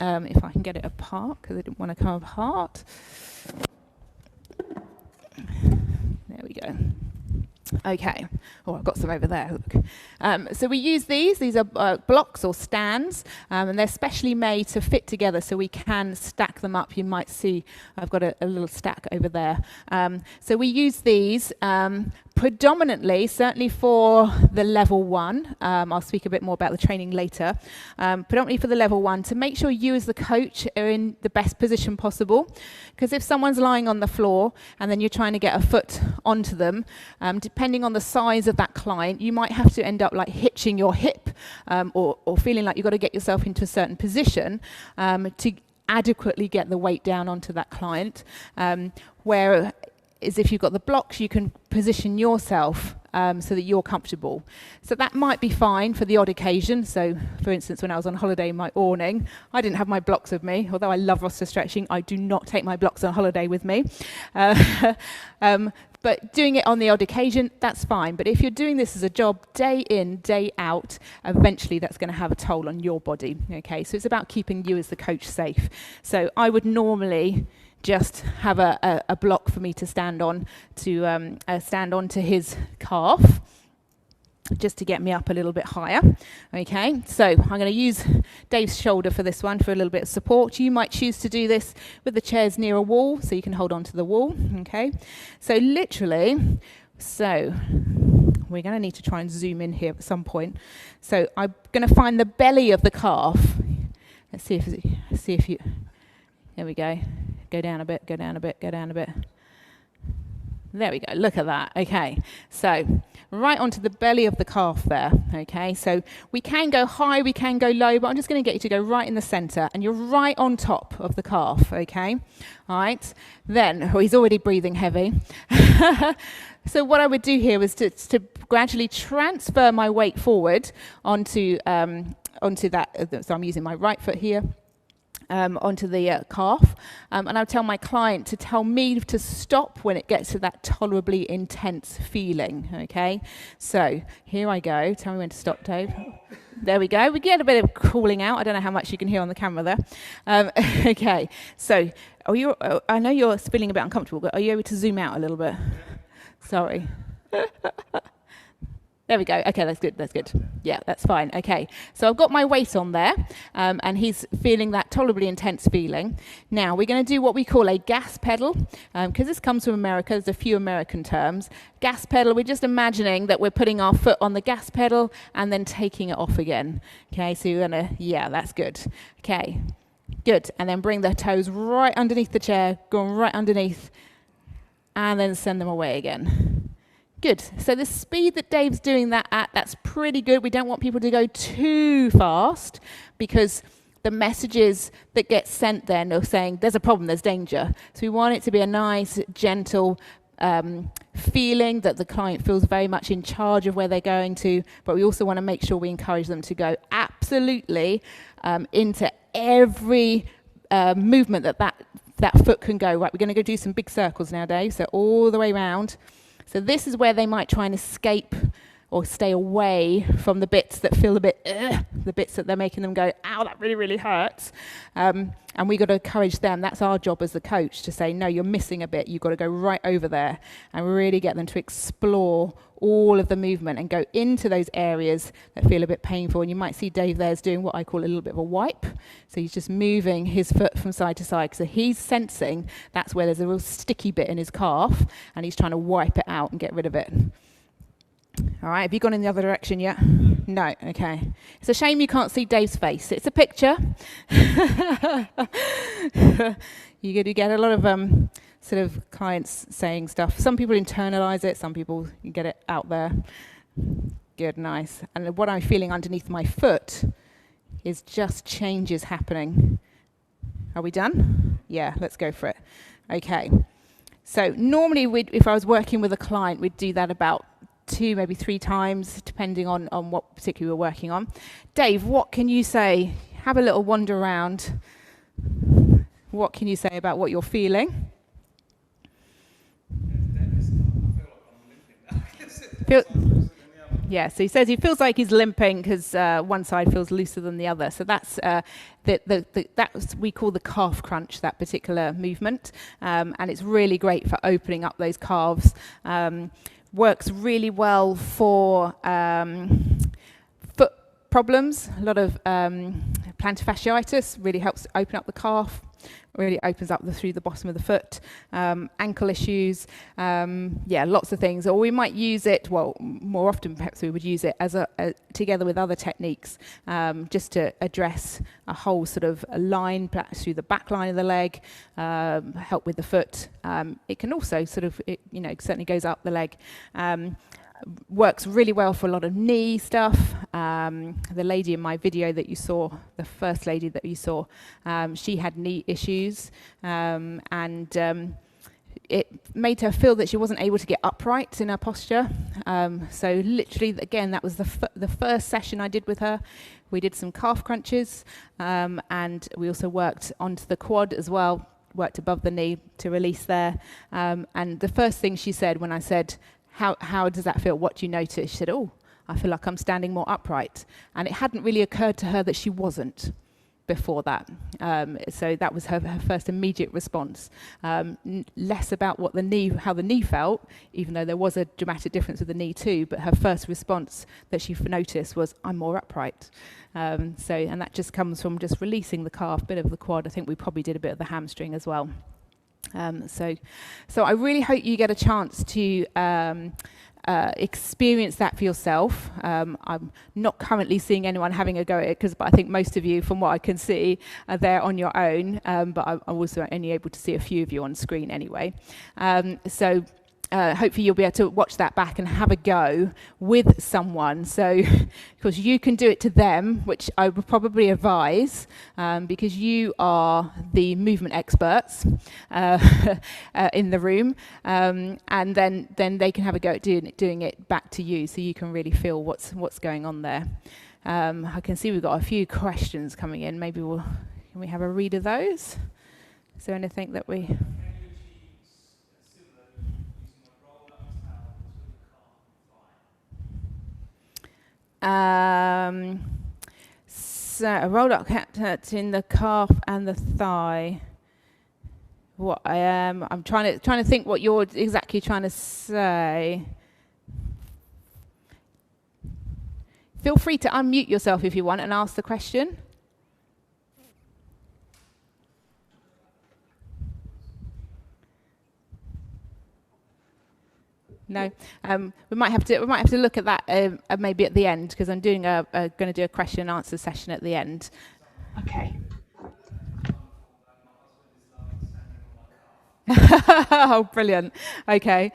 If I can get it apart, because I didn't want to come apart. There we go. Okay. Oh, I've got some over there. Look. So we use these. These are blocks or stands, and they're specially made to fit together so we can stack them up. You might see I've got a little stack over there. So we use these predominantly, certainly for the level 1. I'll speak a bit more about the training later. Predominantly for the level 1, to make sure you as the coach are in the best position possible. Because if someone's lying on the floor and then you're trying to get a foot onto them, depending on the size of that client, you might have to end up like hitching your hip, or feeling like you've got to get yourself into a certain position to adequately get the weight down onto that client. Whereas if you've got the blocks, you can position yourself so that you're comfortable. So that might be fine for the odd occasion. So for instance, when I was on holiday in my awning, I didn't have my blocks with me. Although I love Rossiter stretching, I do not take my blocks on holiday with me. But doing it on the odd occasion, that's fine. But if you're doing this as a job day in, day out, eventually that's going to have a toll on your body. Okay, so it's about keeping you as the coach safe. So I would normally just have a block for me to stand on to his calf, just to get me up a little bit higher. Okay, so I'm going to use Dave's shoulder for this one for a little bit of support. You might choose to do this with the chairs near a wall, so you can hold on to the wall. Okay, so literally, we're going to need to try and zoom in here at some point. So I'm going to find the belly of the calf. Let's see if you. There we go. Go down a bit. Go down a bit. Go down a bit. There we go. Look at that. Okay, so right onto the belly of the calf there. Okay, so we can go high, we can go low, but I'm just going to get you to go right in the center, and you're right on top of the calf. Okay, all right. Then, he's already breathing heavy. So what I would do here was to gradually transfer my weight forward onto that. So I'm using my right foot here. Onto the calf, and I'll tell my client to tell me to stop when it gets to that tolerably intense feeling. Okay, so here I go. Tell me when to stop, Dave. There we go. We get a bit of cooling out. I don't know how much you can hear on the camera there. Okay, so I know you're feeling a bit uncomfortable, but are you able to zoom out a little bit? Sorry. There we go. Okay, that's good. That's good. Yeah, that's fine. Okay, so I've got my weight on there, and he's feeling that tolerably intense feeling. Now we're going to do what we call a gas pedal, because this comes from America. There's a few American terms. Gas pedal. We're just imagining that we're putting our foot on the gas pedal and then taking it off again. Okay, so you're gonna. Yeah, that's good. Okay, good. And then bring the toes right underneath the chair, go right underneath, and then send them away again. Good. So the speed that Dave's doing that at, that's pretty good. We don't want people to go too fast because the messages that get sent then are saying there's a problem, there's danger. So we want it to be a nice, gentle feeling that the client feels very much in charge of where they're going to, but we also want to make sure we encourage them to go absolutely into every movement that foot can go. Right, we're going to go do some big circles now, Dave, so all the way around. So this is where they might try and escape or stay away from the bits that feel a bit, the bits that they're making them go, ow, that really, really hurts. And we've got to encourage them. That's our job as the coach to say, no, you're missing a bit. You've got to go right over there and really get them to explore all of the movement and go into those areas that feel a bit painful. And you might see Dave there's doing what I call a little bit of a wipe. So he's just moving his foot from side to side. So he's sensing that's where there's a real sticky bit in his calf and he's trying to wipe it out and get rid of it. All right, have you gone in the other direction yet? No, okay. It's a shame you can't see Dave's face. It's a picture. You get a lot of sort of clients saying stuff. Some people internalize it, some people you get it out there. Good, nice. And what I'm feeling underneath my foot is just changes happening. Are we done? Yeah, let's go for it. Okay. So normally if I was working with a client, we'd do that about 2, maybe 3 times, depending on what particularly we're working on. Dave, what can you say? Have a little wander around. What can you say about what you're feeling? Yeah, so he says he feels like he's limping because one side feels looser than the other. So that's that's we call the calf crunch, that particular movement, and it's really great for opening up those calves. Works really well for foot problems. A lot of plantar fasciitis really helps open up the calf. Really opens up through the bottom of the foot. Ankle issues, yeah, lots of things. Or we might use it, well, more often perhaps we would use it as together with other techniques, just to address a whole sort of a line through the back line of the leg, help with the foot. It can also sort of, certainly goes up the leg. Works really well for a lot of knee stuff. The lady in my video that you saw, the first lady that you saw, she had knee issues, and it made her feel that she wasn't able to get upright in her posture. So literally, again, that was the first session I did with her. We did some calf crunches, and we also worked onto the quad as well, worked above the knee to release there. And the first thing she said when I said, how does that feel? What do you notice? She said, oh, I feel like I'm standing more upright. And it hadn't really occurred to her that she wasn't before that. So that was her first immediate response. Less about how the knee felt, even though there was a dramatic difference with the knee too, but her first response that she noticed was, I'm more upright. And that just comes from just releasing the calf, bit of the quad. I think we probably did a bit of the hamstring as well. So I really hope you get a chance to experience that for yourself. I'm not currently seeing anyone having a go at it, but I think most of you, from what I can see, are there on your own. But I'm also only able to see a few of you on screen anyway. Hopefully you'll be able to watch that back and have a go with someone. So, because you can do it to them, which I would probably advise, because you are the movement experts in the room, and then they can have a go at doing it back to you, so you can really feel what's going on there. I can see we've got a few questions coming in. Maybe can we have a read of those? Is there anything that we? So a rolled up hurt in the calf and the thigh. What I'm trying to think what you're exactly trying to say. Feel free to unmute yourself if you want and ask the question. No, we might have to look at that maybe at the end, because I'm doing going to do a question and answer session at the end. Okay. Oh, brilliant. Okay.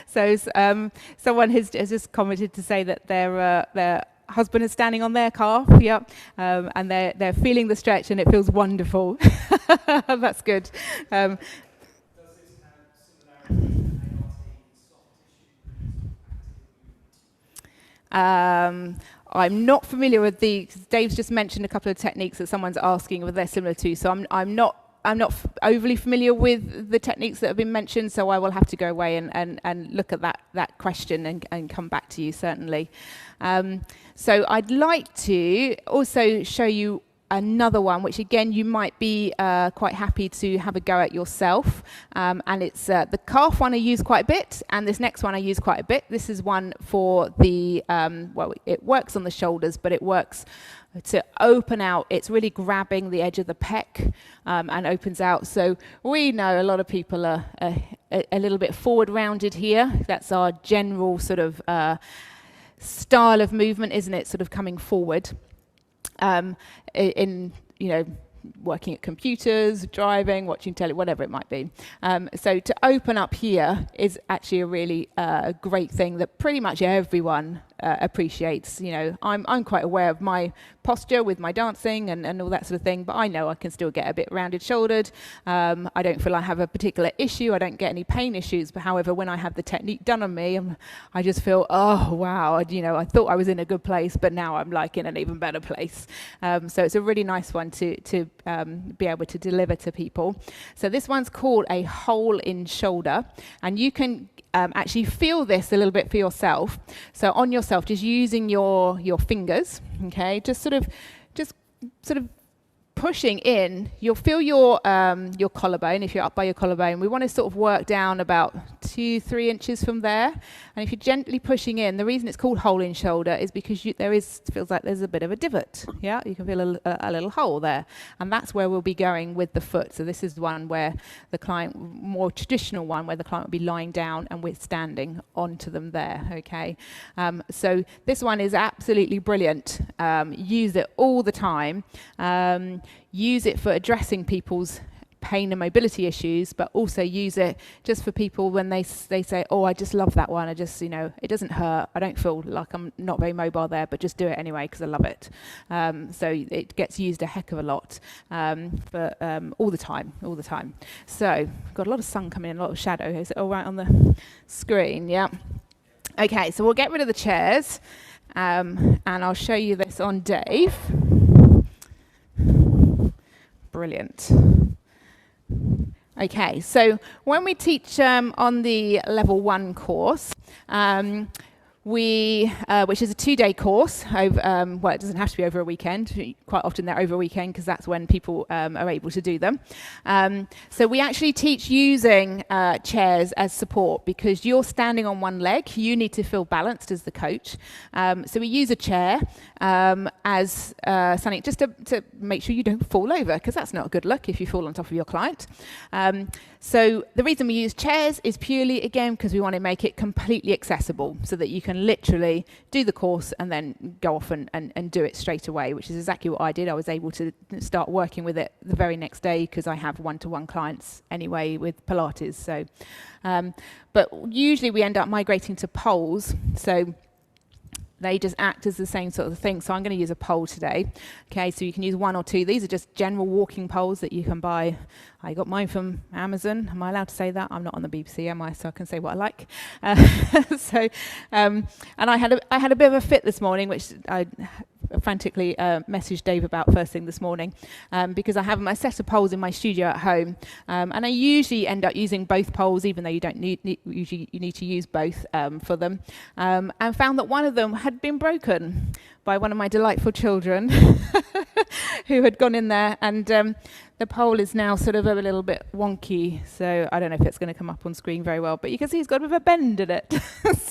So someone has just commented to say that their husband is standing on their calf, yep, and they're feeling the stretch and it feels wonderful. That's good. I'm not familiar with Dave's just mentioned a couple of techniques that someone's asking what they're similar to, so I'm not overly familiar with the techniques that have been mentioned, so I will have to go away and look at that question and come back to you, certainly. So I'd like to also show you another one, which again you might be quite happy to have a go at yourself, and it's the calf one I use quite a bit, and this next one I use quite a bit. This is one for the well, it works on the shoulders, but it works to open out. It's really grabbing the edge of the pec and opens out. So we know a lot of people are a little bit forward rounded here. That's our general sort of style of movement, isn't it? Sort of coming forward. In, you know, working at computers, driving, watching telly, whatever it might be. So to open up here is actually a really great thing that pretty much everyone appreciates. You know, I'm quite aware of my posture with my dancing and all that sort of thing, but I know I can still get a bit rounded shouldered. I don't feel I have a particular issue. I don't get any pain issues. But however, when I have the technique done on me, I just feel, oh wow, you know, I thought I was in a good place, but now I'm like in an even better place. So it's a really nice one to be able to deliver to people. So this one's called a hole in shoulder, and you can actually feel this a little bit for yourself. So on yourself, just using your fingers, okay, just sort of pushing in. You'll feel your collarbone. If you're up by your collarbone, we want to sort of work down about 2-3 inches from there. And if you're gently pushing in, the reason it's called hole in shoulder is because feels like there's a bit of a divot. Yeah, you can feel a little hole there, and that's where we'll be going with the foot. So this is one where the client, more traditional one, where the client will be lying down and we're standing onto them there. Okay, so this one is absolutely brilliant. Use it all the time. Use it for addressing people's pain and mobility issues, but also use it just for people when they say, oh, I just love that one. I just, you know, it doesn't hurt. I don't feel like I'm not very mobile there, but just do it anyway because I love it. So it gets used a heck of a lot, but all the time. So got a lot of sun coming in, a lot of shadow. Is it all right on the screen? Yeah. Okay, so we'll get rid of the chairs, and I'll show you this on Dave. Brilliant. Okay, so when we teach on the level 1 course, which is a 2-day course, well, it doesn't have to be over a weekend. Quite often they're over a weekend because that's when people are able to do them. So we actually teach using chairs as support because you're standing on one leg. You need to feel balanced as the coach. So we use a chair as something just to make sure you don't fall over, because that's not a good look if you fall on top of your client. So the reason we use chairs is purely, again, because we want to make it completely accessible so that you can literally do the course and then go off and do it straight away, which is exactly what I did. I was able to start working with it the very next day because I have one-to-one clients anyway with Pilates. So, but usually we end up migrating to poles. So they just act as the same sort of thing. So I'm going to use a pole today. Okay, so you can use one or two. These are just general walking poles that you can buy. I got mine from Amazon. Am I allowed to say that? I'm not on the BBC, am I? So I can say what I like. And I had a bit of a fit this morning, which I frantically messaged Dave about first thing this morning, because I have my set of poles in my studio at home, and I usually end up using both poles, even though you don't usually you need to use both for them, and found that one of them had been broken by one of my delightful children. who had gone in there, and the pole is now sort of a little bit wonky, so I don't know if it's going to come up on screen very well, but you can see it's got a bit of a bend in it.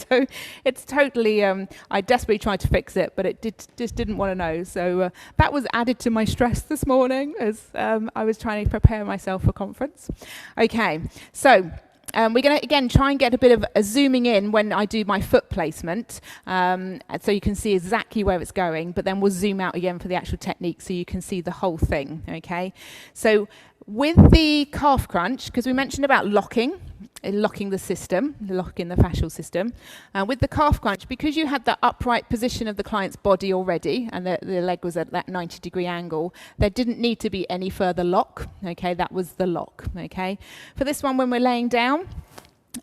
So it's totally, I desperately tried to fix it, but it just didn't want to know. So that was added to my stress this morning as I was trying to prepare myself for conference. Okay, so we're going to, again, try and get a bit of a zooming in when I do my foot placement, so you can see exactly where it's going, but then we'll zoom out again for the actual technique so you can see the whole thing, okay? So with the calf crunch, because we mentioned about locking the system, locking the fascial system, with the calf crunch, because you had the upright position of the client's body already, and the leg was at that 90-degree angle, there didn't need to be any further lock, okay? That was the lock, okay? For this one, when we're laying down,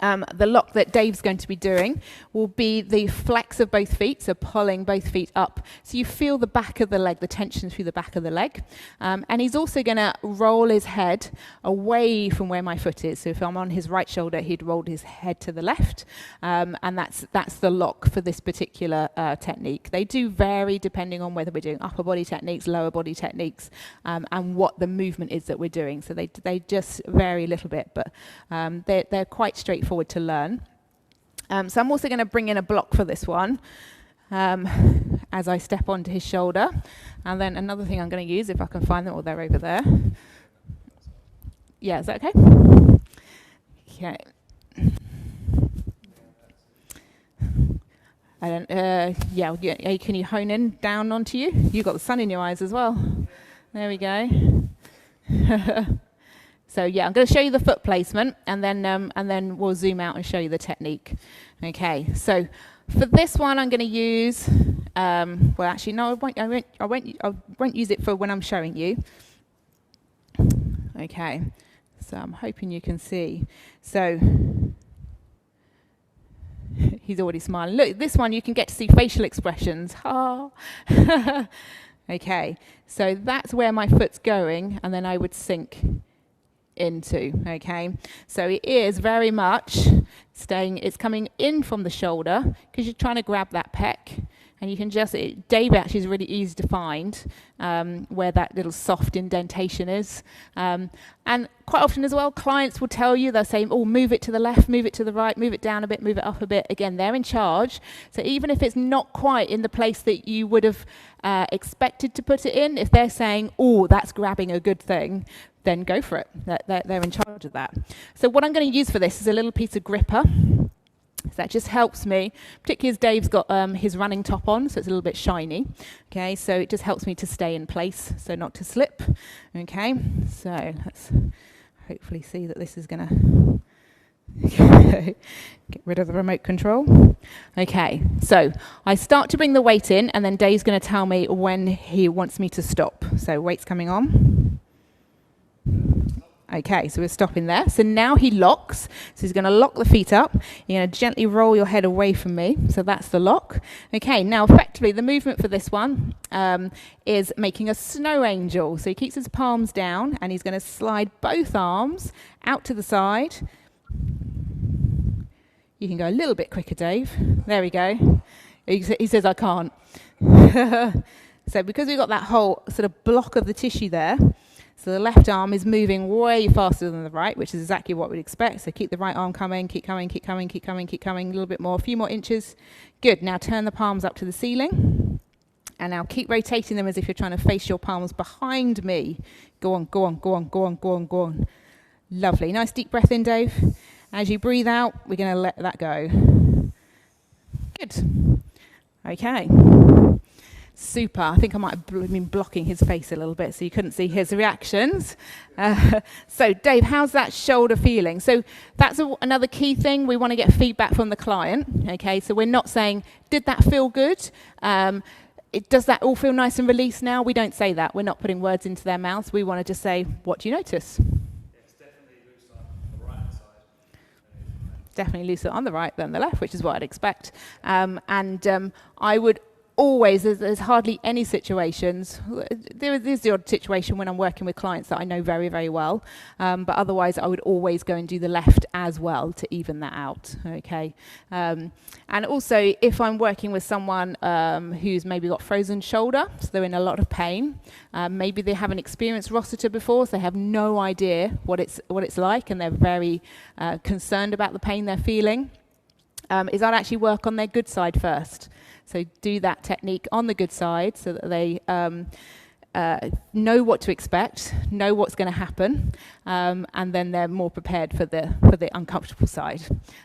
the lock that Dave's going to be doing will be the flex of both feet, so pulling both feet up. So you feel the back of the leg, the tension through the back of the leg. And he's also going to roll his head away from where my foot is. So if I'm on his right shoulder, he'd roll his head to the left. And that's the lock for this particular technique. They do vary depending on whether we're doing upper body techniques, lower body techniques, and what the movement is that we're doing. So they just vary a little bit, but they're quite straightforward to learn. So I'm also going to bring in a block for this one as I step onto his shoulder. And then another thing I'm going to use, if I can find them, or they're over there. Yeah, is that okay? Okay. I don't, yeah, can you hone in down onto you? You've got the sun in your eyes as well. There we go. So yeah, I'm going to show you the foot placement, and then we'll zoom out and show you the technique. Okay, so for this one, I'm going to use. Well, actually, no, I won't use it for when I'm showing you. Okay, so I'm hoping you can see. So he's already smiling. Look, this one you can get to see facial expressions. Okay, so that's where my foot's going, and then I would sink into, okay? So it is very much staying, it's coming in from the shoulder because you're trying to grab that pec, and you can just, Dave actually is really easy to find where that little soft indentation is. And quite often as well, clients will tell you, they'll say, oh, move it to the left, move it to the right, move it down a bit, move it up a bit. Again, they're in charge. So even if it's not quite in the place that you would have expected to put it in, if they're saying, oh, that's grabbing a good thing, then go for it. They're in charge of that. So what I'm going to use for this is a little piece of gripper. So that just helps me, particularly as Dave's got his running top on, so it's a little bit shiny. Okay, so it just helps me to stay in place, so not to slip. Okay, so let's hopefully see that this is going to get rid of the remote control. Okay, so I start to bring the weight in, and then Dave's going to tell me when he wants me to stop. So weight's coming on. Okay, so we're stopping there. So now he locks. So he's going to lock the feet up. You're going to gently roll your head away from me. So that's the lock. Okay, now effectively the movement for this one is making a snow angel. So he keeps his palms down, and he's going to slide both arms out to the side. You can go a little bit quicker, Dave. There we go. He says, I can't. So because we've got that whole sort of block of the tissue there, so the left arm is moving way faster than the right, which is exactly what we'd expect. So keep the right arm coming, keep coming, keep coming, keep coming, keep coming, a little bit more, a few more inches. Good. Now turn the palms up to the ceiling. And now keep rotating them as if you're trying to face your palms behind me. Go on, go on, go on, go on, go on, go on. Lovely. Nice deep breath in, Dave. As you breathe out, we're going to let that go. Good. Okay. Super. I think I might have been blocking his face a little bit so you couldn't see his reactions. So Dave, how's that shoulder feeling? So that's another key thing. We want to get feedback from the client. Okay, so we're not saying, did that feel good? Does that all feel nice and released now? We don't say that. We're not putting words into their mouths. We want to just say, what do you notice? It's definitely looser on the right side. Definitely looser on the right than the left, which is what I'd expect. I would always, there's hardly any situations. There's the odd situation when I'm working with clients that I know very, very well, but otherwise I would always go and do the left as well to even that out, okay? And also, if I'm working with someone who's maybe got frozen shoulder, so they're in a lot of pain, maybe they haven't experienced Rossiter before, so they have no idea what it's like, and they're very concerned about the pain they're feeling, is I'd actually work on their good side first. So do that technique on the good side so that they know what to expect, know what's going to happen, and then they're more prepared for the uncomfortable side.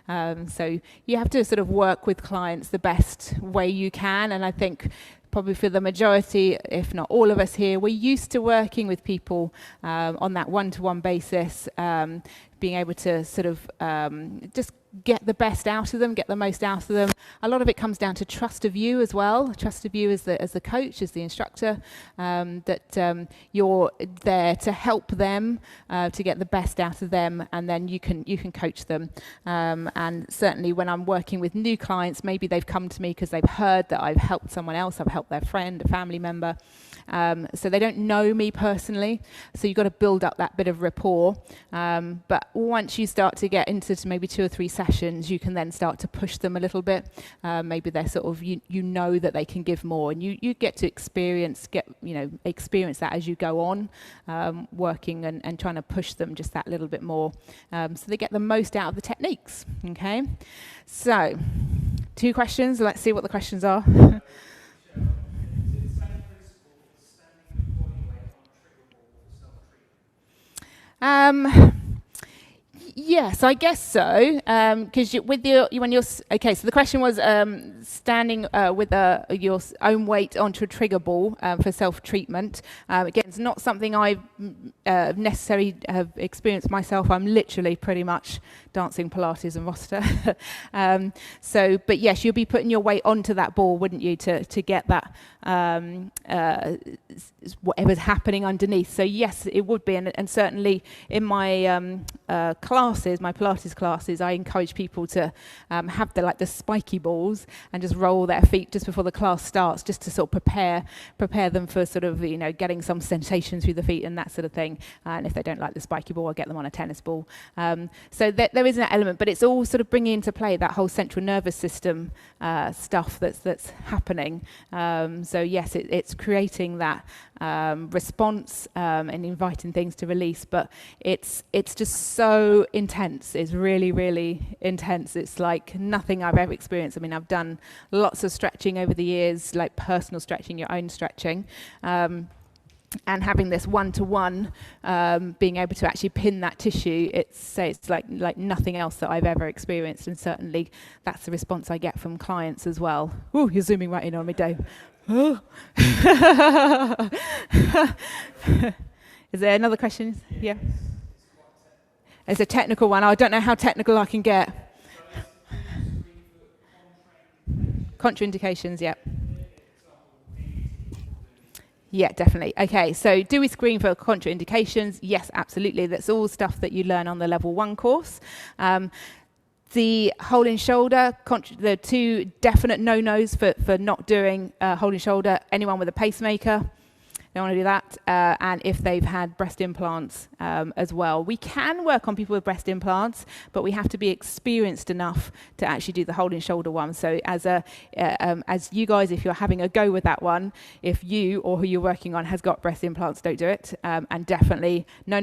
So you have to sort of work with clients the best way you can, and I think probably for the majority, if not all of us here, we're used to working with people on that one-to-one basis, being able to sort of just get the best out of them, get the most out of them. A lot of it comes down to trust of you as well, trust of you as the coach, as the instructor, that you're there to help them, to get the best out of them, and then you can coach them. And certainly when I'm working with new clients, maybe they've come to me because they've heard that I've helped someone else, I've helped their friend, a family member, so they don't know me personally, so you've got to build up that bit of rapport. But once you start to get into maybe 2 or 3 sessions, you can then start to push them a little bit. Maybe they're sort of, you know that they can give more, and you get to experience that as you go on, working and trying to push them just that little bit more, so they get the most out of the techniques. Okay, so 2 questions. Let's see what the questions are. Yes, I guess so. Because so the question was standing with your own weight onto a trigger ball for self-treatment. Again, it's not something I necessarily have experienced myself. I'm literally pretty much dancing Pilates and Rossiter. But yes, you'll be putting your weight onto that ball, wouldn't you, to get that whatever's happening underneath. So yes, it would be, and certainly in my classes, my Pilates classes, I encourage people to have the spiky balls and just roll their feet just before the class starts, just to sort of prepare them for sort of getting some sensation through the feet and that sort of thing. And if they don't like the spiky ball, I'll get them on a tennis ball. So there is an element, but it's all sort of bringing into play that whole central nervous system stuff that's happening. So yes, it's creating that response and inviting things to release, but it's just so intense. It's really, really intense. It's like nothing I've ever experienced. I mean, I've done lots of stretching over the years, like personal stretching, your own stretching, and having this one-to-one, being able to actually pin that tissue, it's like nothing else that I've ever experienced, and certainly that's the response I get from clients as well. Ooh, you're zooming right in on me, Dave. Oh. Is there another question? Yeah. It's a technical one. I don't know how technical I can get. Contraindications, yeah. Yeah, definitely. Okay, so do we screen for contraindications? Yes, absolutely. That's all stuff that you learn on the level 1 course. The holding shoulder, the 2 definite no-nos for not doing holding shoulder, anyone with a pacemaker, don't want to do that, and if they've had breast implants as well. We can work on people with breast implants, but we have to be experienced enough to actually do the holding shoulder one. So as you guys, if you're having a go with that one, if you or who you're working on has got breast implants, don't do it. And definitely no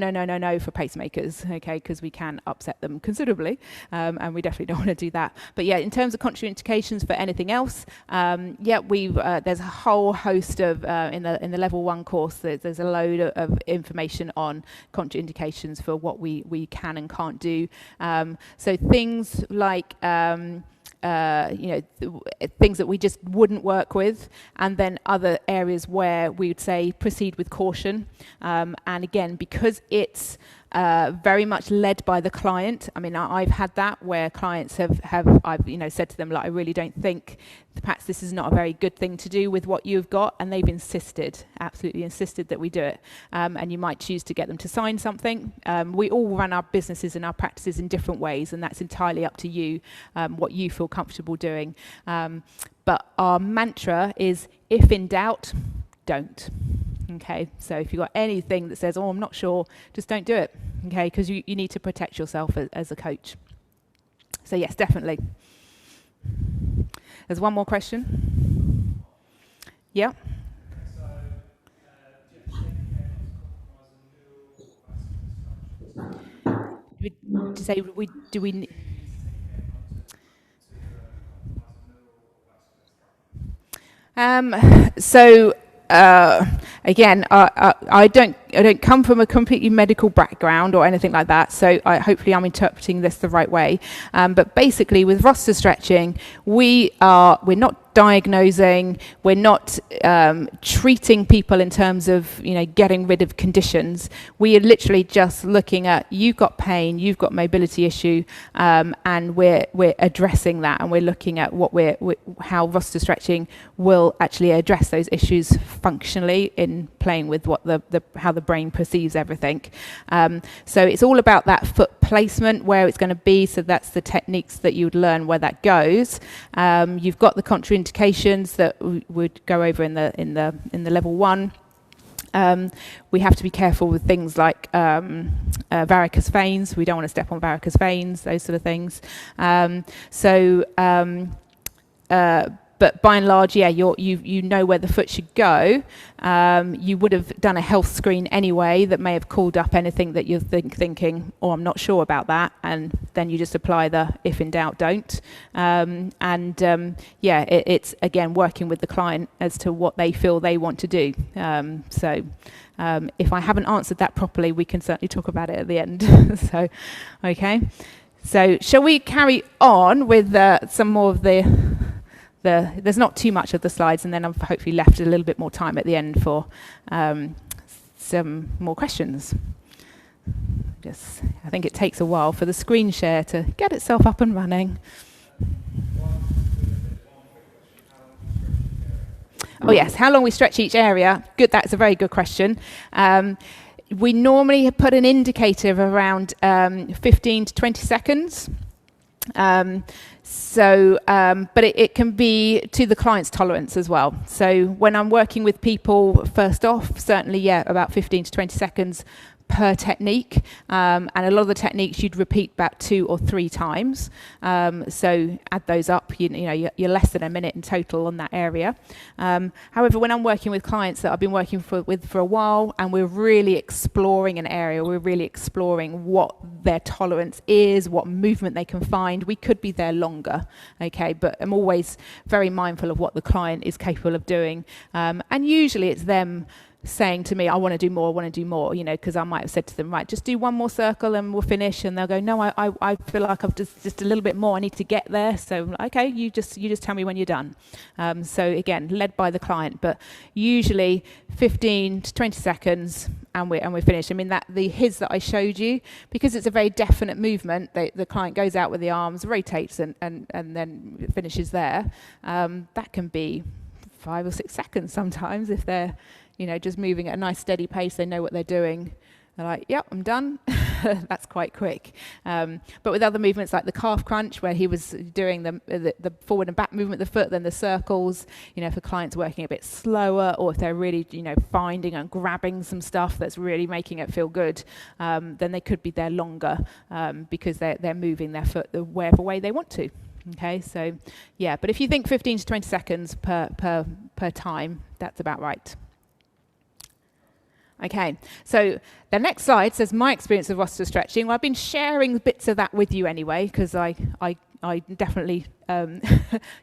for pacemakers, okay, because we can upset them considerably, and we definitely don't want to do that. But yeah, in terms of contraindications for anything else, there's a whole host of in the level 1 course, there's a load of information on contraindications for what we can and can't do. So things like things that we just wouldn't work with, and then other areas where we would say proceed with caution. And again, because it's very much led by the client. I mean, I've had that where clients I've said to them, like, I really don't think perhaps this is not a very good thing to do with what you've got, and they've absolutely insisted that we do it. And you might choose to get them to sign something. We all run our businesses and our practices in different ways, and that's entirely up to you, what you feel comfortable doing. But our mantra is, if in doubt, don't. Okay, so if you've got anything that says, oh, I'm not sure, just don't do it. Okay, because you need to protect yourself as a coach. So yes, definitely. There's one more question. Yeah. Again, I don't come from a completely medical background or anything like that, so hopefully I'm interpreting this the right way. But basically, with Rossiter stretching, we're not diagnosing, we're not treating people in terms of getting rid of conditions. We are literally just looking at, you've got pain, you've got mobility issue, and we're addressing that, and we're looking at how Rossiter stretching will actually address those issues functionally in playing with what how the brain perceives everything. So it's all about that foot placement, where it's going to be. So that's the techniques that you would learn where that goes. You've got the contraindications that we would go over in the level 1. We have to be careful with things like varicose veins. We don't want to step on varicose veins, those sort of things. But by and large, yeah, you know where the foot should go. You would have done a health screen anyway that may have called up anything that you're thinking, oh, I'm not sure about that, and then you just apply the if in doubt, don't. It's again working with the client as to what they feel they want to do. If I haven't answered that properly, we can certainly talk about it at the end. Okay. So shall we carry on with some more of there's not too much of the slides, and then I've hopefully left a little bit more time at the end for some more questions. I think it takes a while for the screen share to get itself up and running. Oh yes, how long we stretch each area? Good, that's a very good question. We normally put an indicator of around 15 to 20 seconds. But it can be to the client's tolerance as well. So when I'm working with people, first off, certainly, about 15 to 20 seconds per technique, and a lot of the techniques you'd repeat about 2 or 3 times. So add those up, you're less than a minute in total on that area. However, when I'm working with clients that I've been working with for a while, and we're really exploring an area, we're really exploring what their tolerance is, what movement they can find, we could be there longer, okay? But I'm always very mindful of what the client is capable of doing. And usually it's them saying to me, I want to do more, because I might have said to them, right, just do one more circle and we'll finish, and they'll go, no, I feel like I've just a little bit more, I need to get there. So okay, you just tell me when you're done. So again, led by the client, but usually 15 to 20 seconds and we're finished. I mean, his that I showed you, because it's a very definite movement, the client goes out with the arms, rotates and then finishes there. That can be 5 or 6 seconds sometimes if they're just moving at a nice steady pace, they know what they're doing. They're like, yep, I'm done. That's quite quick. But with other movements like the calf crunch, where he was doing the forward and back movement of the foot, then the circles, if a client's working a bit slower, or if they're really, finding and grabbing some stuff that's really making it feel good, then they could be there longer because they're moving their foot the whatever way they want to. Okay, so yeah, but if you think 15 to 20 seconds per time, that's about right. Okay, so the next slide says my experience of Rossiter stretching. Well, I've been sharing bits of that with you anyway, because I definitely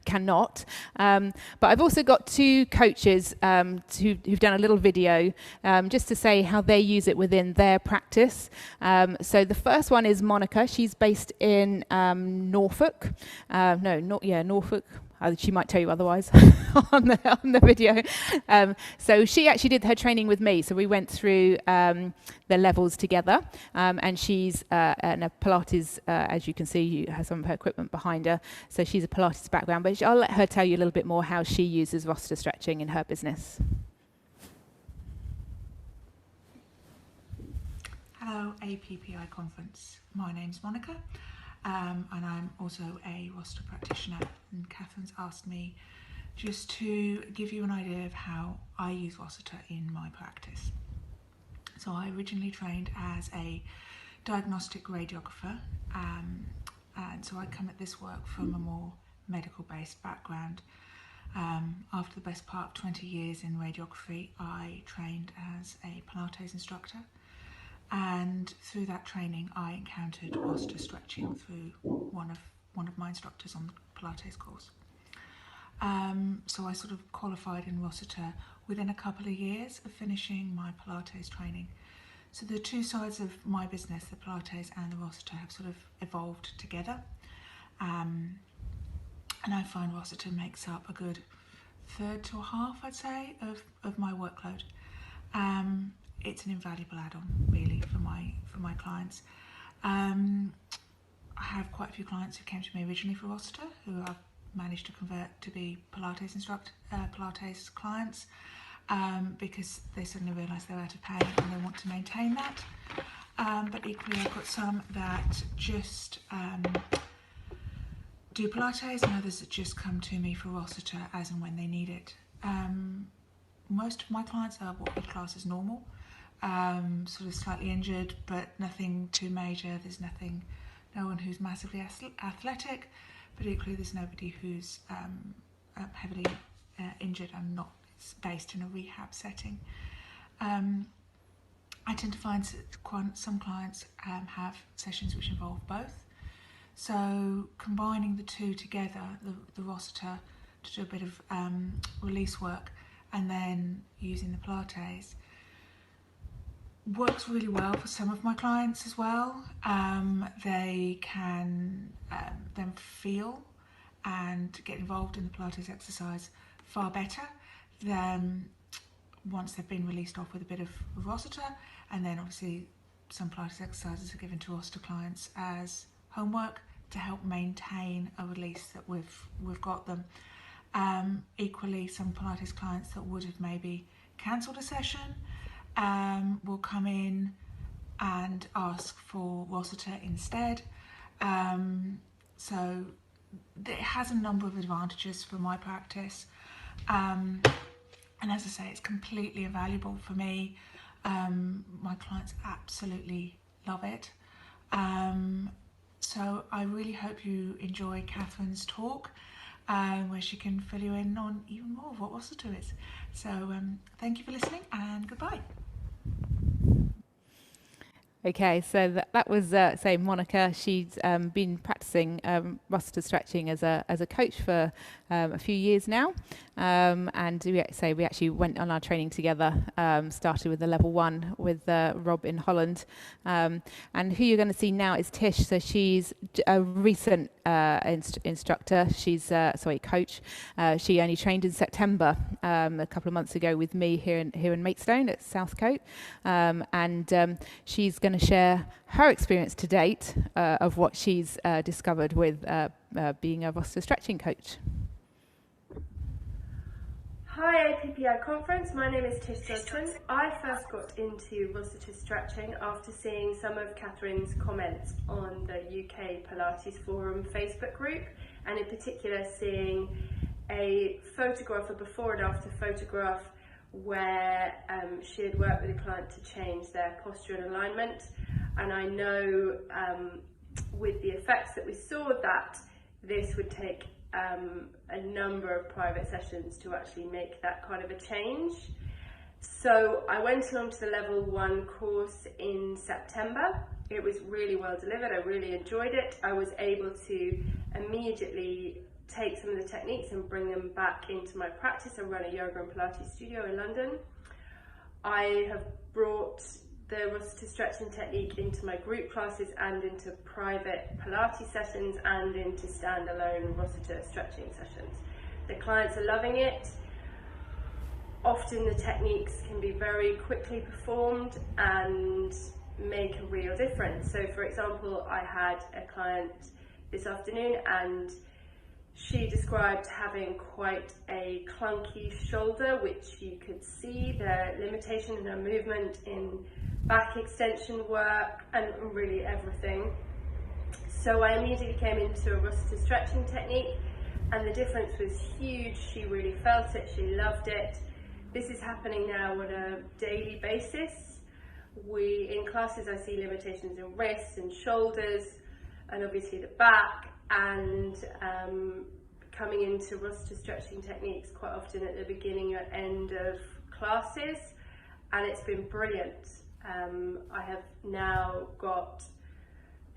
cannot. But I've also got 2 coaches who've done a little video just to say how they use it within their practice. So the first one is Monica. She's based in Norfolk. Norfolk. She might tell you otherwise on the video. So she actually did her training with me. So we went through the levels together, and she's in a Pilates, as you can see, has some of her equipment behind her. So she's a Pilates background, but I'll let her tell you a little bit more how she uses Rossiter stretching in her business. Hello, APPI Conference. My name's Monica, and I'm also a Rossiter practitioner. And Catherine's asked me just to give you an idea of how I use Rossiter in my practice. So I originally trained as a diagnostic radiographer, and so I come at this work from a more medical-based background. After the best part of 20 years in radiography, I trained as a Pilates instructor. And through that training, I encountered Rossiter stretching through one of my instructors on the Pilates course. So I sort of qualified in Rossiter within a couple of years of finishing my Pilates training. So the two sides of my business, the Pilates and the Rossiter, have sort of evolved together. And I find Rossiter makes up a good third to a half, I'd say, of my workload. It's an invaluable add-on, really, for my clients. I have quite a few clients who came to me originally for Rossiter, who I've managed to convert to be Pilates Pilates clients, because they suddenly realise they're out of pain and they want to maintain that. But equally, I've got some that just do Pilates, and others that just come to me for Rossiter as and when they need it. Most of my clients are what we class as normal. Sort of slightly injured, but nothing too major. There's no one who's massively athletic, but equally there's nobody who's heavily injured and not based in a rehab setting. I tend to find some clients have sessions which involve both. So combining the two together, the Rossiter to do a bit of release work and then using the Pilates, works really well for some of my clients as well. They can then feel and get involved in the Pilates exercise far better than once they've been released off with a bit of Rossiter. And then obviously some Pilates exercises are given to Rossiter clients as homework to help maintain a release that we've got them. Equally, some Pilates clients that would have maybe cancelled a session will come in and ask for Rossiter instead. So it has a number of advantages for my practice. And as I say, it's completely invaluable for me. My clients absolutely love it. So I really hope you enjoy Catherine's talk, where she can fill you in on even more of what Rossiter is. So thank you for listening, and goodbye. Okay, so that was say Monica. She's been practicing Rossiter stretching as a coach for a few years now, and we actually went on our training together. Started with the level 1 with Rob in Holland, and who you're going to see now is Tish. So she's a recent instructor. She's coach. She only trained in September a couple of months ago with me here in Maidstone at Southcote, and she's going to share her experience to date of what she's discovered with being a Rossiter stretching coach. Hi APPI Conference, my name is Tish Johnson. I first got into Rossiter stretching after seeing some of Catherine's comments on the UK Pilates Forum Facebook group, and in particular seeing a photograph, a before and after photograph, where she had worked with a client to change their posture and alignment. And I know with the effects that we saw that this would take a number of private sessions to actually make that kind of a change. So I went along to the level 1 course in September. It was really well delivered. I really enjoyed it. I was able to immediately take some of the techniques and bring them back into my practice. I run a yoga and Pilates studio in London. I have brought the Rossiter Stretching Technique into my group classes and into private Pilates sessions and into standalone Rossiter stretching sessions. The clients are loving it. Often the techniques can be very quickly performed and make a real difference. So for example, I had a client this afternoon and she described having quite a clunky shoulder, which you could see the limitation in her movement in back extension work and really everything. So I immediately came into a Rossiter Stretching Technique and the difference was huge. She really felt it, she loved it. This is happening now on a daily basis. In classes I see limitations in wrists and shoulders and obviously the back, and coming into Rossiter Stretching Techniques quite often at the beginning or end of classes, and it's been brilliant. I have now got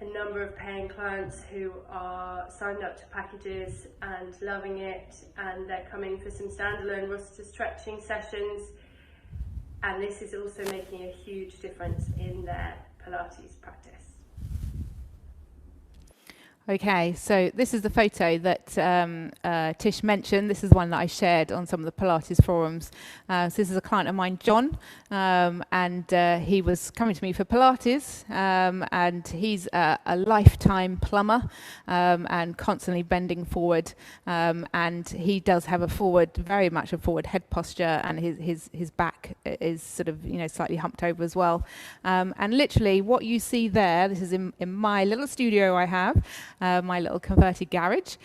a number of paying clients who are signed up to packages and loving it, and they're coming for some standalone Rossiter stretching sessions, and this is also making a huge difference in their Pilates practice. Okay, so this is the photo that Tish mentioned. This is one that I shared on some of the Pilates forums. So this is a client of mine, John, and he was coming to me for Pilates, and he's a lifetime plumber and constantly bending forward, and he does have very much a forward head posture, and his back is sort of, slightly humped over as well. And literally what you see there, this is in my little studio I have, my little converted garage.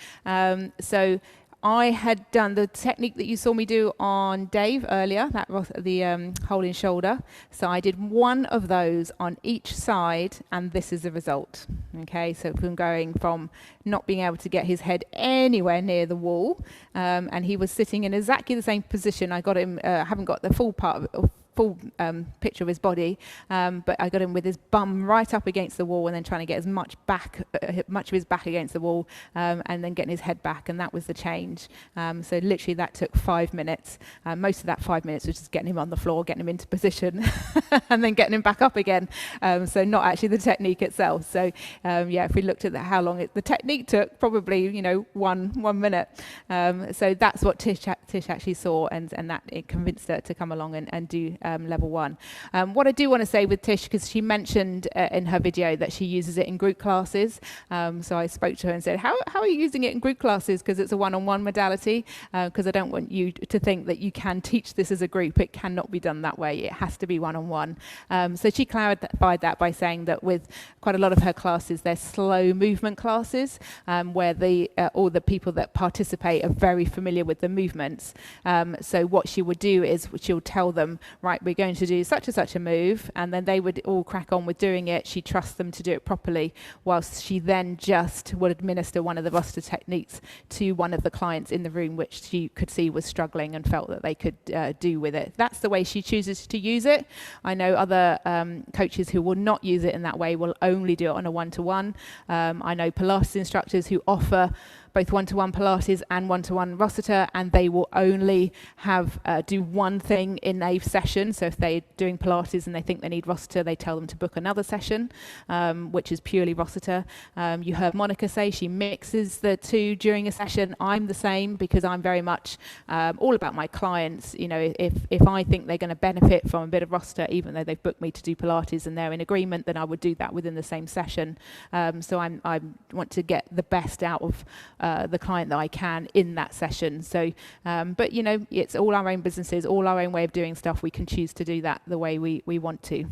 So I had done the technique that you saw me do on Dave earlier, the holding shoulder. So I did one of those on each side, and this is the result. Okay, so from going from not being able to get his head anywhere near the wall, and he was sitting in exactly the same position. I got him, haven't got the full picture of his body, but I got him with his bum right up against the wall and then trying to get as much of his back against the wall, and then getting his head back, and that was the change. So literally that took 5 minutes. Most of that 5 minutes was just getting him on the floor, getting him into position and then getting him back up again. So not actually the technique itself. So if we looked at how long the technique took, probably 1 minute. So that's what Tish actually saw, and that it convinced her to come along and do level 1. What I do want to say with Tish, because she mentioned in her video that she uses it in group classes, so I spoke to her and said, how are you using it in group classes, because it's a one-on-one modality, because I don't want you to think that you can teach this as a group. It cannot be done that way. It has to be one-on-one. So she clarified that by saying that with quite a lot of her classes, they're slow movement classes, where all the people that participate are very familiar with the movements. So what she would do is she'll tell them, right, we're going to do such and such a move, and then they would all crack on with doing it. She trusts them to do it properly, whilst she then just would administer one of the Rossiter techniques to one of the clients in the room, which she could see was struggling and felt that they could do with it. That's the way she chooses to use it. I know other coaches who will not use it in that way, will only do it on a one-to-one. I know Pilates instructors who offer both one-to-one Pilates and one-to-one Rossiter, and they will only do one thing in a session. So if they're doing Pilates and they think they need Rossiter, they tell them to book another session, which is purely Rossiter. You heard Monica say she mixes the two during a session. I'm the same, because I'm very much all about my clients. If I think they're going to benefit from a bit of Rossiter, even though they've booked me to do Pilates and they're in agreement, then I would do that within the same session. So I want to get the best out of the client that I can in that session. So, but it's all our own businesses, all our own way of doing stuff. We can choose to do that the way we want to.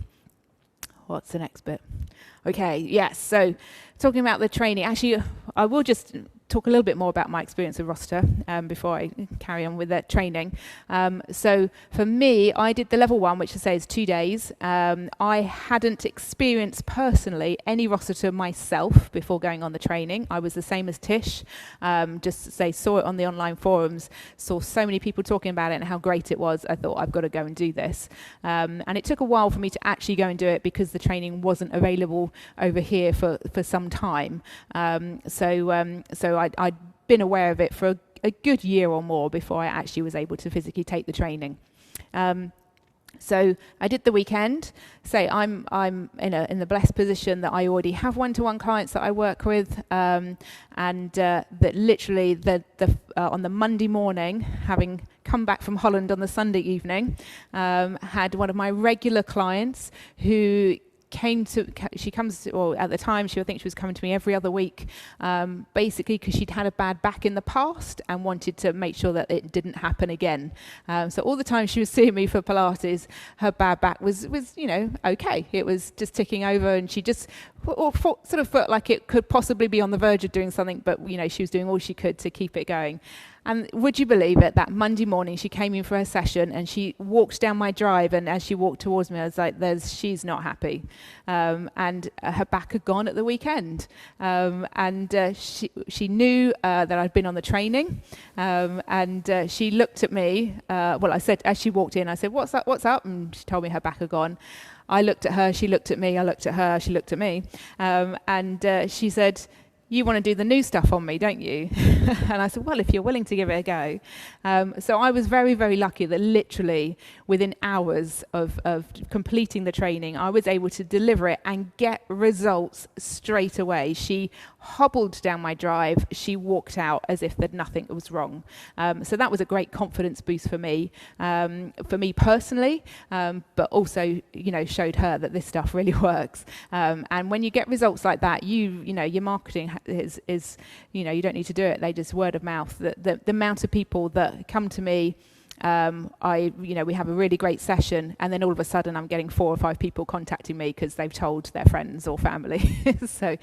What's the next bit? Okay, yes. So talking about the training, actually, I will just talk a little bit more about my experience with Rossiter before I carry on with that training. So for me, I did the level 1, which I say is 2 days. I hadn't experienced personally any Rossiter myself before going on the training. I was the same as Tish, just say saw it on the online forums, saw so many people talking about it and how great it was. I thought, I've got to go and do this. And it took a while for me to actually go and do it, because the training wasn't available over here for some time. So I'd been aware of it for a good year or more before I actually was able to physically take the training. So I did the weekend. Say I'm in the blessed position that I already have one-to-one clients that I work with, and that literally on the Monday morning, having come back from Holland on the Sunday evening, had one of my regular clients who at the time I think she was coming to me every other week, basically because she'd had a bad back in the past and wanted to make sure that it didn't happen again. So all the time she was seeing me for Pilates, her bad back was okay. It was just ticking over, and she just sort of felt like it could possibly be on the verge of doing something, but she was doing all she could to keep it going. And would you believe it, that Monday morning she came in for her session and she walked down my drive, and as she walked towards me I was like, she's not happy. And her back had gone at the weekend. She knew that I'd been on the training, and she looked at me. I said, as she walked in, I said, what's up? And she told me her back had gone. I looked at her, she looked at me, I looked at her, she looked at me. And she said, you want to do the new stuff on me, don't you? And I said, well, if you're willing to give it a go. So I was very, very lucky that literally within hours of completing the training, I was able to deliver it and get results straight away. She hobbled down my drive. She walked out as if nothing was wrong. So that was a great confidence boost for me personally, but also, showed her that this stuff really works. And when you get results like that, your marketing is you don't need to do it. They just word of mouth. The amount of people that come to me, we have a really great session, and then all of a sudden I'm getting 4 or 5 people contacting me because they've told their friends or family. So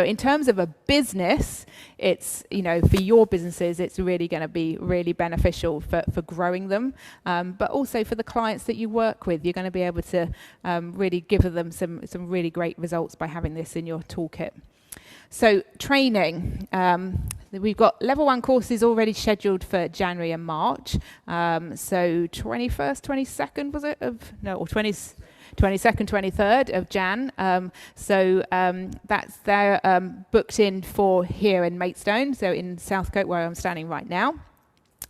in terms of a business, it's for your businesses, it's really going to be really beneficial for growing them, but also for the clients that you work with. You're going to be able to really give them some really great results by having this in your toolkit. So training, we've got level 1 courses already scheduled for January and March. So 21st, 22nd was it? Or 22nd, 23rd of Jan. They're booked in for here in Maidstone, so in Southcote where I'm standing right now.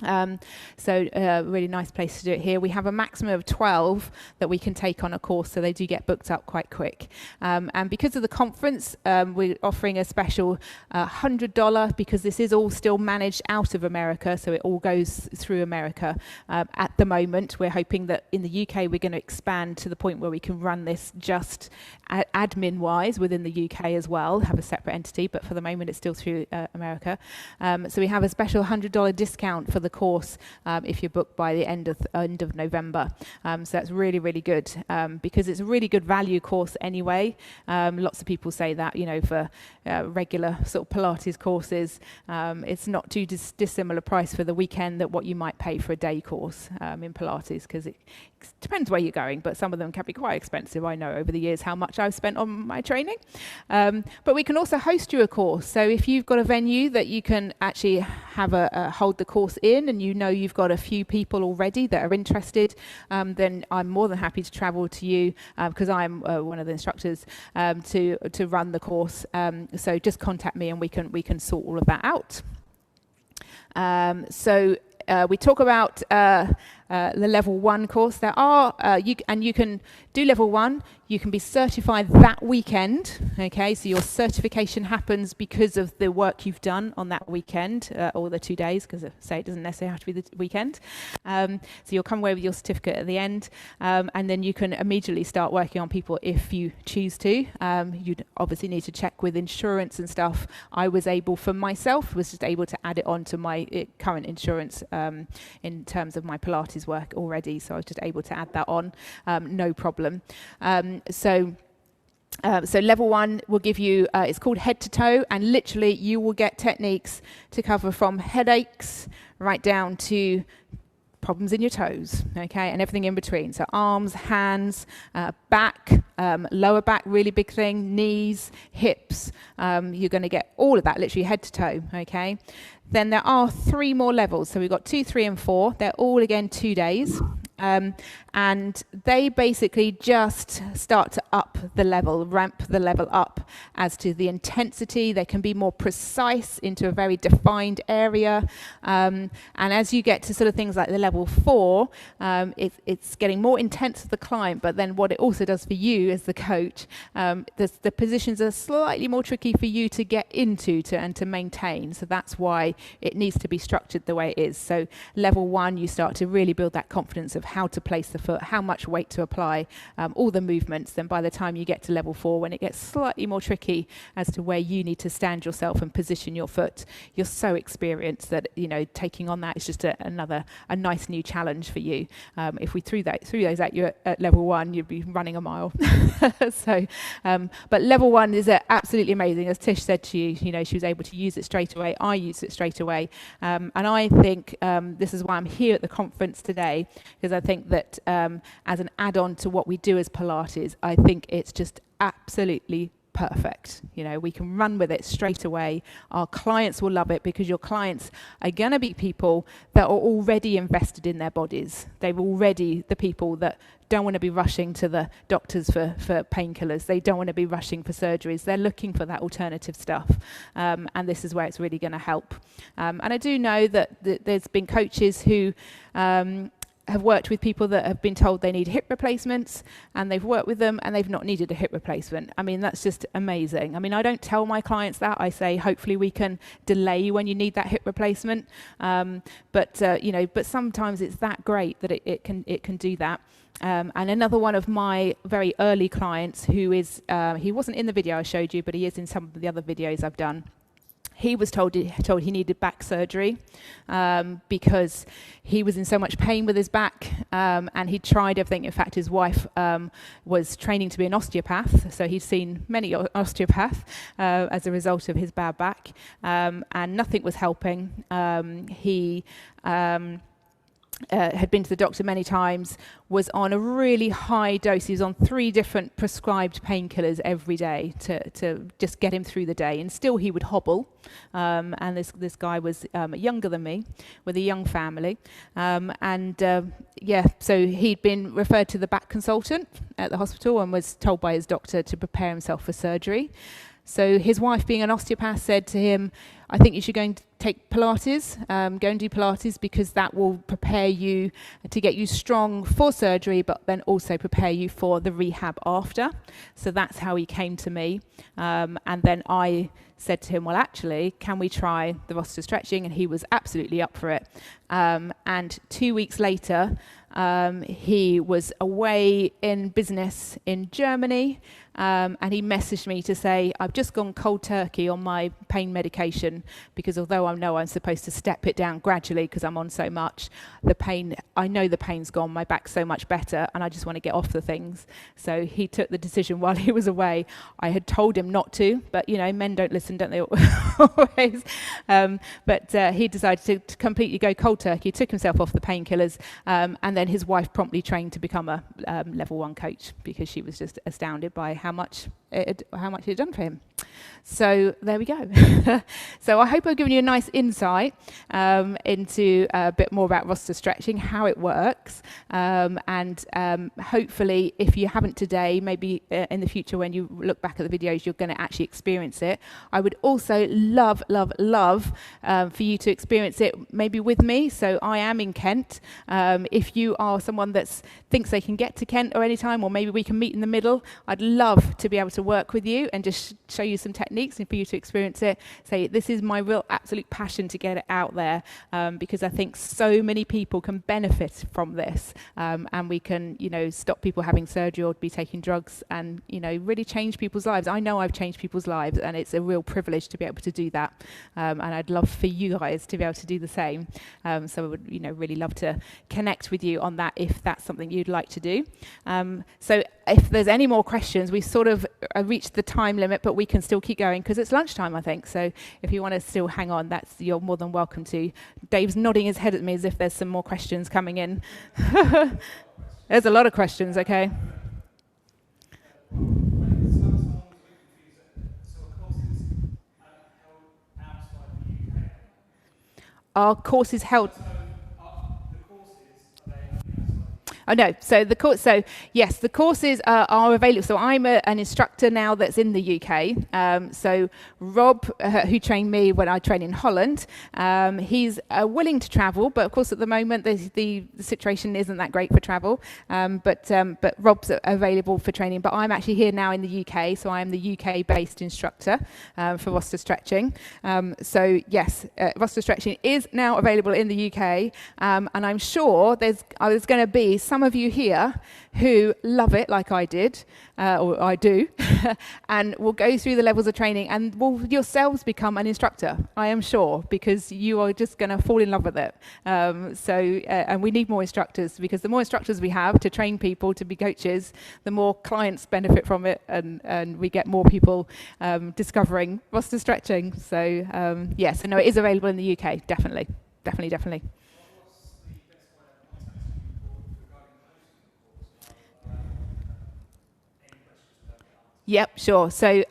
Really nice place to do it here. We have a maximum of 12 that we can take on a course, so they do get booked up quite quick. And because of the conference, we're offering a special $100 because this is all still managed out of America, so it all goes through America. At the moment, we're hoping that in the UK we're going to expand to the point where we can run this just admin-wise within the UK as well, have a separate entity, but for the moment it's still through America. So we have a special $100 discount for the course if you're booked by the end of November. So that's really, really good because it's a really good value course anyway. Lots of people say that, for regular sort of Pilates courses, it's not too dissimilar price for the weekend that what you might pay for a day course in Pilates, because it depends where you're going, but some of them can be quite expensive. I know over the years how much I've spent on my training. But we can also host you a course. So if you've got a venue that you can actually have hold the course in, and you've got a few people already that are interested, then I'm more than happy to travel to you because I'm one of the instructors to run the course. So just contact me and we can sort all of that out. We talk about the level 1 course. There are you can do level 1. You can be certified that weekend. Okay, so your certification happens because of the work you've done on that weekend or the 2 days, because it doesn't necessarily have to be the weekend. So you'll come away with your certificate at the end, and then you can immediately start working on people if you choose to. You'd obviously need to check with insurance and stuff. I was just able to add it on to my current insurance in terms of my Pilates work already, so I was just able to add that on, no problem. So level 1 will give you, it's called head to toe, and literally you will get techniques to cover from headaches right down to problems in your toes, okay, and everything in between. So arms, hands, back, lower back, really big thing, knees, hips. You're going to get all of that, literally head to toe, okay. Then there are 3 more levels. So we've got 2, 3, and 4. They're all, again, 2 days. And they basically just start to ramp the level up as to the intensity. They can be more precise into a very defined area. And as you get to sort of things like the level 4, it's getting more intense for the client, but then what it also does for you as the coach, the positions are slightly more tricky for you to get into and to maintain. So that's why it needs to be structured the way it is. So level 1, you start to really build that confidence of how to place the foot, how much weight to apply, all the movements. Then by the time you get to level 4, when it gets slightly more tricky as to where you need to stand yourself and position your foot, you're so experienced that, you know, taking on that is just a nice new challenge for you. If we threw those at you at level 1, you'd be running a mile. So, but level 1 is absolutely amazing. As Tish said to you, you know, she was able to use it straight away. I used it straight away. And I think this is why I'm here at the conference today, because I think that as an add-on to what we do as Pilates, I think it's just absolutely perfect. You know, we can run with it straight away. Our clients will love it, because your clients are going to be people that are already invested in their bodies. They're already the people that don't want to be rushing to the doctors for painkillers. They don't want to be rushing for surgeries. They're looking for that alternative stuff. And this is where it's really going to help. And I do know that there's been coaches who have worked with people that have been told they need hip replacements, and they've worked with them and they've not needed a hip replacement. I mean, that's just amazing. I mean, I don't tell my clients that. I say, hopefully we can delay when you need that hip replacement. But you know, but sometimes it's that great that it can do that. And another one of my very early clients, who is, he wasn't in the video I showed you, but he is in some of the other videos I've done. He was told he needed back surgery because he was in so much pain with his back, and he'd tried everything. In fact, his wife was training to be an osteopath, so he'd seen many osteopaths as a result of his bad back, and nothing was helping. He had been to the doctor many times, was on a really high dose. He was on 3 different prescribed painkillers every day to just get him through the day, and still he would hobble. And this guy was younger than me, with a young family. So he'd been referred to the back consultant at the hospital and was told by his doctor to prepare himself for surgery. So his wife, being an osteopath, said to him, I think you should go and take Pilates, go and do Pilates, because that will prepare you to get you strong for surgery, but then also prepare you for the rehab after. So that's how he came to me. And then I said to him, well, actually, can we try the Rossiter stretching? And he was absolutely up for it. And 2 weeks later, he was away in business in Germany, and he messaged me to say, I've just gone cold turkey on my pain medication, because although I know I'm supposed to step it down gradually because I'm on so much, I know the pain's gone, my back's so much better, and I just want to get off the things. So he took the decision while he was away. I had told him not to, but you know, men don't listen, don't they always? But he decided to completely go cold turkey, took himself off the painkillers, and then his wife promptly trained to become a level 1 coach, because she was just astounded by how much it had done for him. So there we go. So I hope I've given you a nice insight into a bit more about Rossiter stretching, how it works, and hopefully, if you haven't today, maybe in the future when you look back at the videos, you're going to actually experience it. I would also love for you to experience it maybe with me. So I am in Kent. If you are someone that thinks they can get to Kent or any time, or maybe we can meet in the middle, I'd love to be able to work with you and just show you some techniques and for you to experience it. Say, this is my real absolute passion to get it out there, because I think so many people can benefit from this, and we can, you know, stop people having surgery or be taking drugs, and, you know, really change people's lives. I know I've changed people's lives, and it's a real privilege to be able to do that, and I'd love for you guys to be able to do the same. So I would, you know, really love to connect with you on that if that's something you'd like to do. So if there's any more questions, we sort of reached the time limit, but we can still keep going because it's lunchtime, I think. So if you want to still hang on, you're more than welcome to. Dave's nodding his head at me as if there's some more questions coming in. There's a lot of questions, okay. Our course is held. Oh no, so the course. So yes, the courses are available. So I'm an instructor now that's in the UK. So Rob, who trained me when I trained in Holland, he's willing to travel, but of course at the moment the situation isn't that great for travel. But Rob's available for training. But I'm actually here now in the UK, so I am the UK-based instructor for Rossiter Stretching. So yes, Rossiter Stretching is now available in the UK, and I'm sure there's going to be some of you here who love it like I did, or I do, and will go through the levels of training and will yourselves become an instructor, I am sure, because you are just going to fall in love with it. And we need more instructors, because the more instructors we have to train people to be coaches, the more clients benefit from it, and we get more people discovering Rossiter Stretching. So yes, no, it is available in the UK, definitely. Yep, sure. So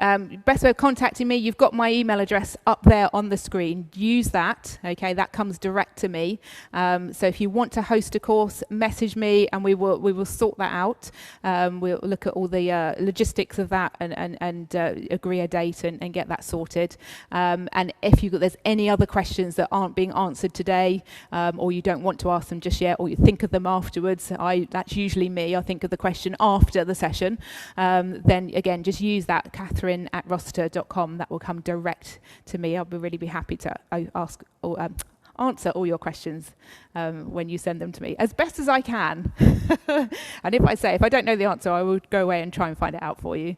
best way of contacting me, you've got my email address up there on the screen. Use that, okay? That comes direct to me. So if you want to host a course, message me and we will sort that out. We'll look at all the logistics of that and agree a date and get that sorted. And if there's any other questions that aren't being answered today, or you don't want to ask them just yet, or you think of them afterwards, that's usually me. I think of the question after the session. Then again, just use that Catherine@rossiter.com. That will come direct to me. I'll really be happy to ask or answer all your questions when you send them to me as best as I can. And if I don't know the answer, I will go away and try and find it out for you.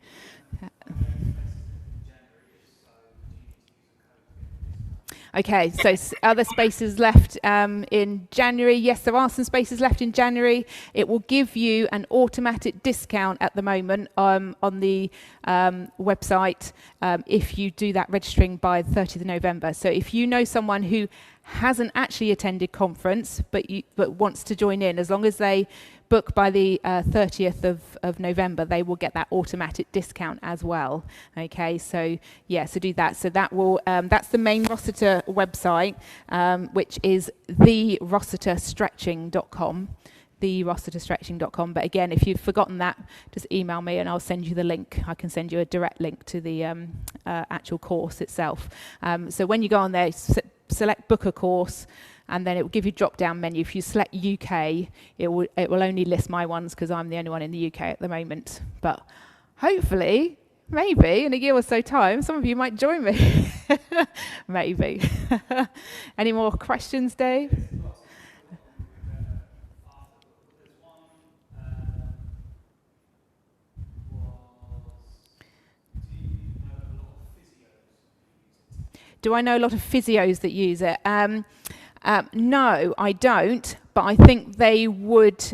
Okay, so are there spaces left in January? Yes, there are some spaces left in January. It will give you an automatic discount at the moment on the website if you do that registering by the 30th of November. So if you know someone who hasn't actually attended conference but wants to join in, as long as they book by the 30th of November, they will get that automatic discount as well. Okay, so yeah, so do that. So that will that's the main Rossiter website, which is therossiterstretching.com. therossiterstretching.com. But again, if you've forgotten that, just email me and I'll send you the link. I can send you a direct link to the actual course itself. So when you go on there, select book a course, and then it will give you a drop-down menu. If you select UK, it will only list my ones because I'm the only one in the UK at the moment. But hopefully, maybe in a year or so time, some of you might join me. Maybe. Any more questions, Dave? Do I know a lot of physios that use it? No, I don't, but I think they would.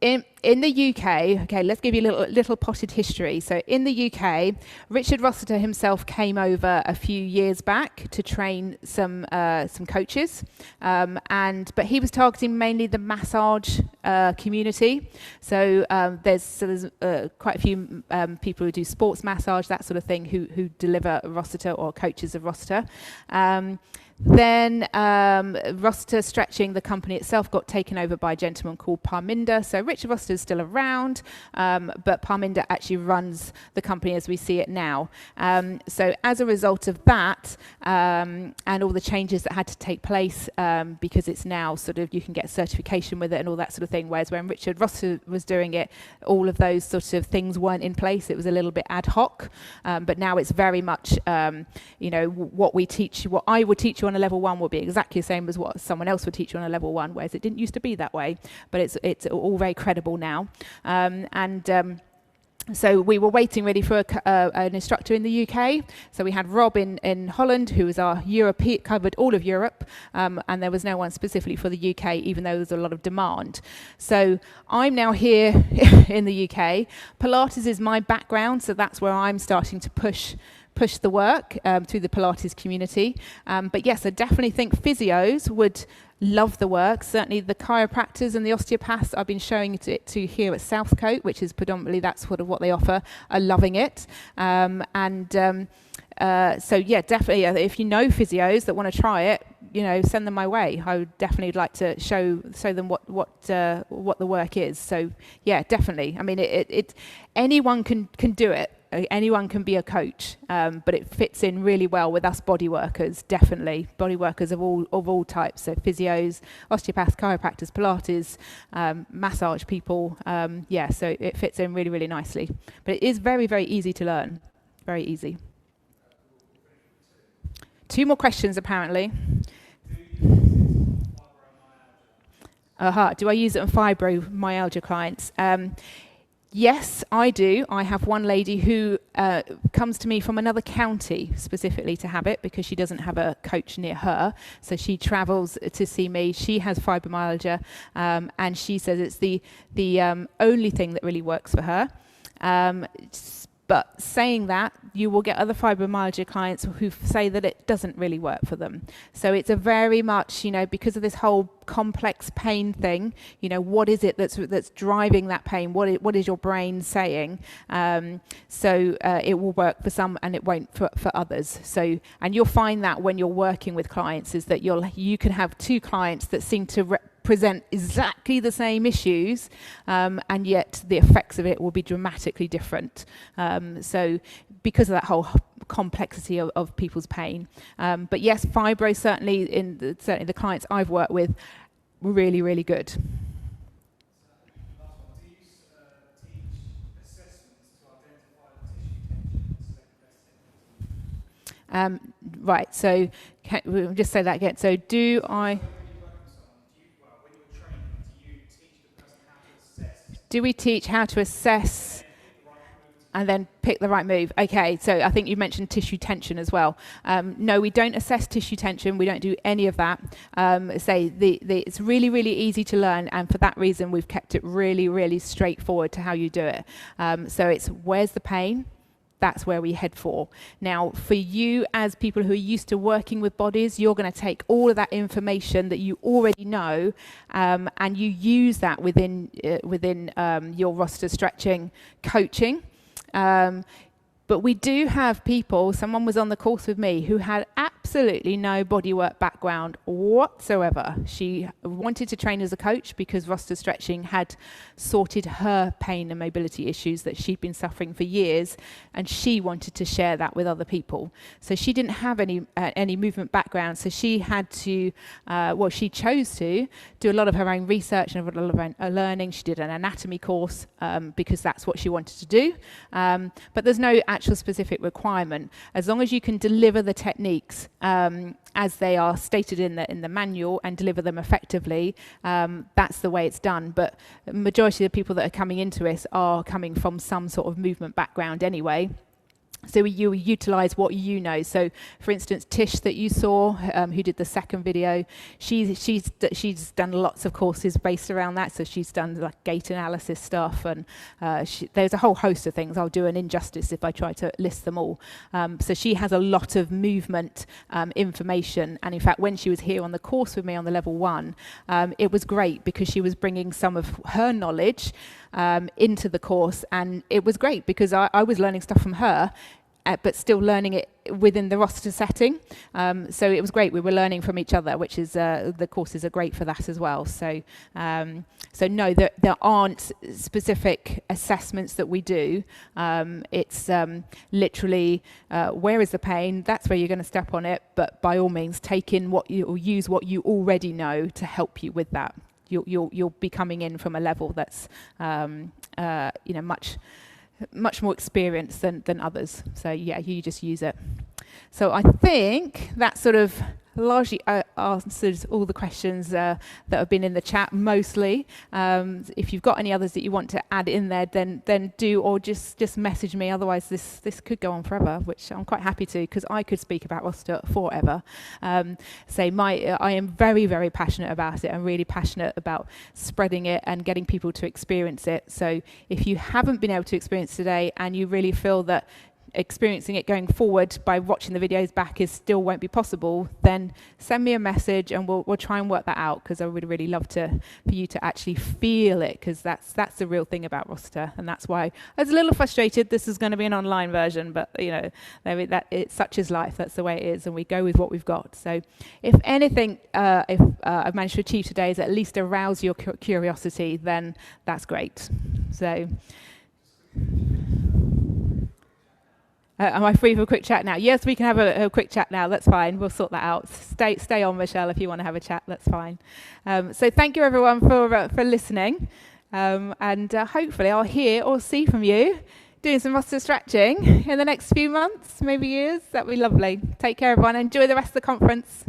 In the UK, okay, let's give you a little potted history. So in the UK, Richard Rossiter himself came over a few years back to train some coaches, but he was targeting mainly the massage community. So there's quite a few people who do sports massage, that sort of thing, who deliver Rossiter or coaches of Rossiter. Then Rossiter Stretching, the company itself, got taken over by a gentleman called Parminder. So Richard Rossiter is still around, but Parminder actually runs the company as we see it now. So as a result of that, and all the changes that had to take place, because it's now sort of, you can get certification with it and all that sort of thing, whereas when Richard Rossiter was doing it, all of those sort of things weren't in place. It was a little bit ad hoc, but now it's very much, what we teach, what I would teach you on a level 1 will be exactly the same as what someone else would teach you on a level 1, whereas it didn't used to be that way, but it's all very credible now. So we were waiting really for an instructor in the UK. So we had Rob in Holland, who was our European, covered all of Europe, and there was no one specifically for the UK, even though there was a lot of demand. So I'm now here in the UK. Pilates is my background, so that's where I'm starting to push the work through the Pilates community. But yes, I definitely think physios would love the work. Certainly the chiropractors and the osteopaths I've been showing it to here at Southcote, which is predominantly that's sort of what they offer, are loving it. So yeah, definitely, if you know physios that want to try it, send them my way. I would definitely like to show them what the work is. So yeah, definitely. I mean, anyone can do it. Anyone can be a coach, but it fits in really well with us body workers. Definitely, body workers of all types. So physios, osteopaths, chiropractors, Pilates, massage people. So it fits in really, really nicely. But it is very, very easy to learn. Very easy. 2 more questions apparently. Do I use it on fibromyalgia clients? Yes, I do. I have one lady who comes to me from another county specifically to have it because she doesn't have a coach near her. So she travels to see me. She has fibromyalgia, and she says it's the only thing that really works for her. But saying that, you will get other fibromyalgia clients who say that it doesn't really work for them. So it's a very much, because of this whole complex pain thing, what is it that's driving that pain? What is your brain saying? So it will work for some and it won't for others. So, and you'll find that when you're working with clients is that you can have 2 clients that seem to present exactly the same issues, and yet the effects of it will be dramatically different. So because of that whole complexity of people's pain. But yes, fibro certainly certainly the clients I've worked with, really, really good. Do you teach assessments to identify tissue tension and select best techniques? Right, so we'll just say that again. So do I... Do we teach how to assess and then pick the right move? Okay, so I think you mentioned tissue tension as well. No, we don't assess tissue tension. We don't do any of that. It's really, really easy to learn, and for that reason, we've kept it really, really straightforward to how you do it. So it's where's the pain? That's where we head for. Now, for you as people who are used to working with bodies, you're going to take all of that information that you already know, and you use that within your Rossiter Stretching coaching. But we do have people, someone was on the course with me who had absolutely no bodywork background whatsoever. She wanted to train as a coach because Rossiter Stretching had sorted her pain and mobility issues that she'd been suffering for years, and she wanted to share that with other people. So she didn't have any movement background, so she had to, she chose to do a lot of her own research and a lot of her own learning. She did an anatomy course because that's what she wanted to do. But there's no actual specific requirement. As long as you can deliver the techniques as they are stated in the manual and deliver them effectively, that's the way it's done. But the majority of the people that are coming into it are coming from some sort of movement background anyway. So you utilize what you know. So, for instance, Tish that you saw, who did the second video, she's done lots of courses based around that. So she's done like gait analysis stuff, and there's a whole host of things. I'll do an injustice if I try to list them all. So she has a lot of movement information, and in fact, when she was here on the course with me on the level 1, it was great because she was bringing some of her knowledge into the course, and it was great because I was learning stuff from her, but still learning it within the Rossiter setting. So it was great. We were learning from each other, which is the courses are great for that as well. So no, there aren't specific assessments that we do. It's literally where is the pain? That's where you're going to step on it. But by all means, take in use what you already know to help you with that. You'll be coming in from a level that's much more experienced than others. So yeah, you just use it. So I think that sort of largely answers all the questions that have been in the chat mostly. If you've got any others that you want to add in there, then do, or just message me. Otherwise this could go on forever, which I'm quite happy to, because I could speak about Rossiter forever. I am very, very passionate about it. I'm really passionate about spreading it and getting people to experience it. So if you haven't been able to experience today and you really feel that experiencing it going forward by watching the videos back is still won't be possible, then send me a message and we'll try and work that out, because I would really love for you to actually feel it, because that's the real thing about Rossiter, and that's why I was a little frustrated this is going to be an online version, but you know, that it's such is life, that's the way it is, and we go with what we've got. So if anything if I've managed to achieve today is at least arouse your curiosity, then that's great. So am I free for a quick chat now? Yes, we can have a quick chat now. That's fine. We'll sort that out. Stay on, Michelle, if you want to have a chat. That's fine. So thank you, everyone, for listening. And hopefully I'll hear or see from you doing some Rossiter stretching in the next few months, maybe years. That'd be lovely. Take care, everyone. Enjoy the rest of the conference.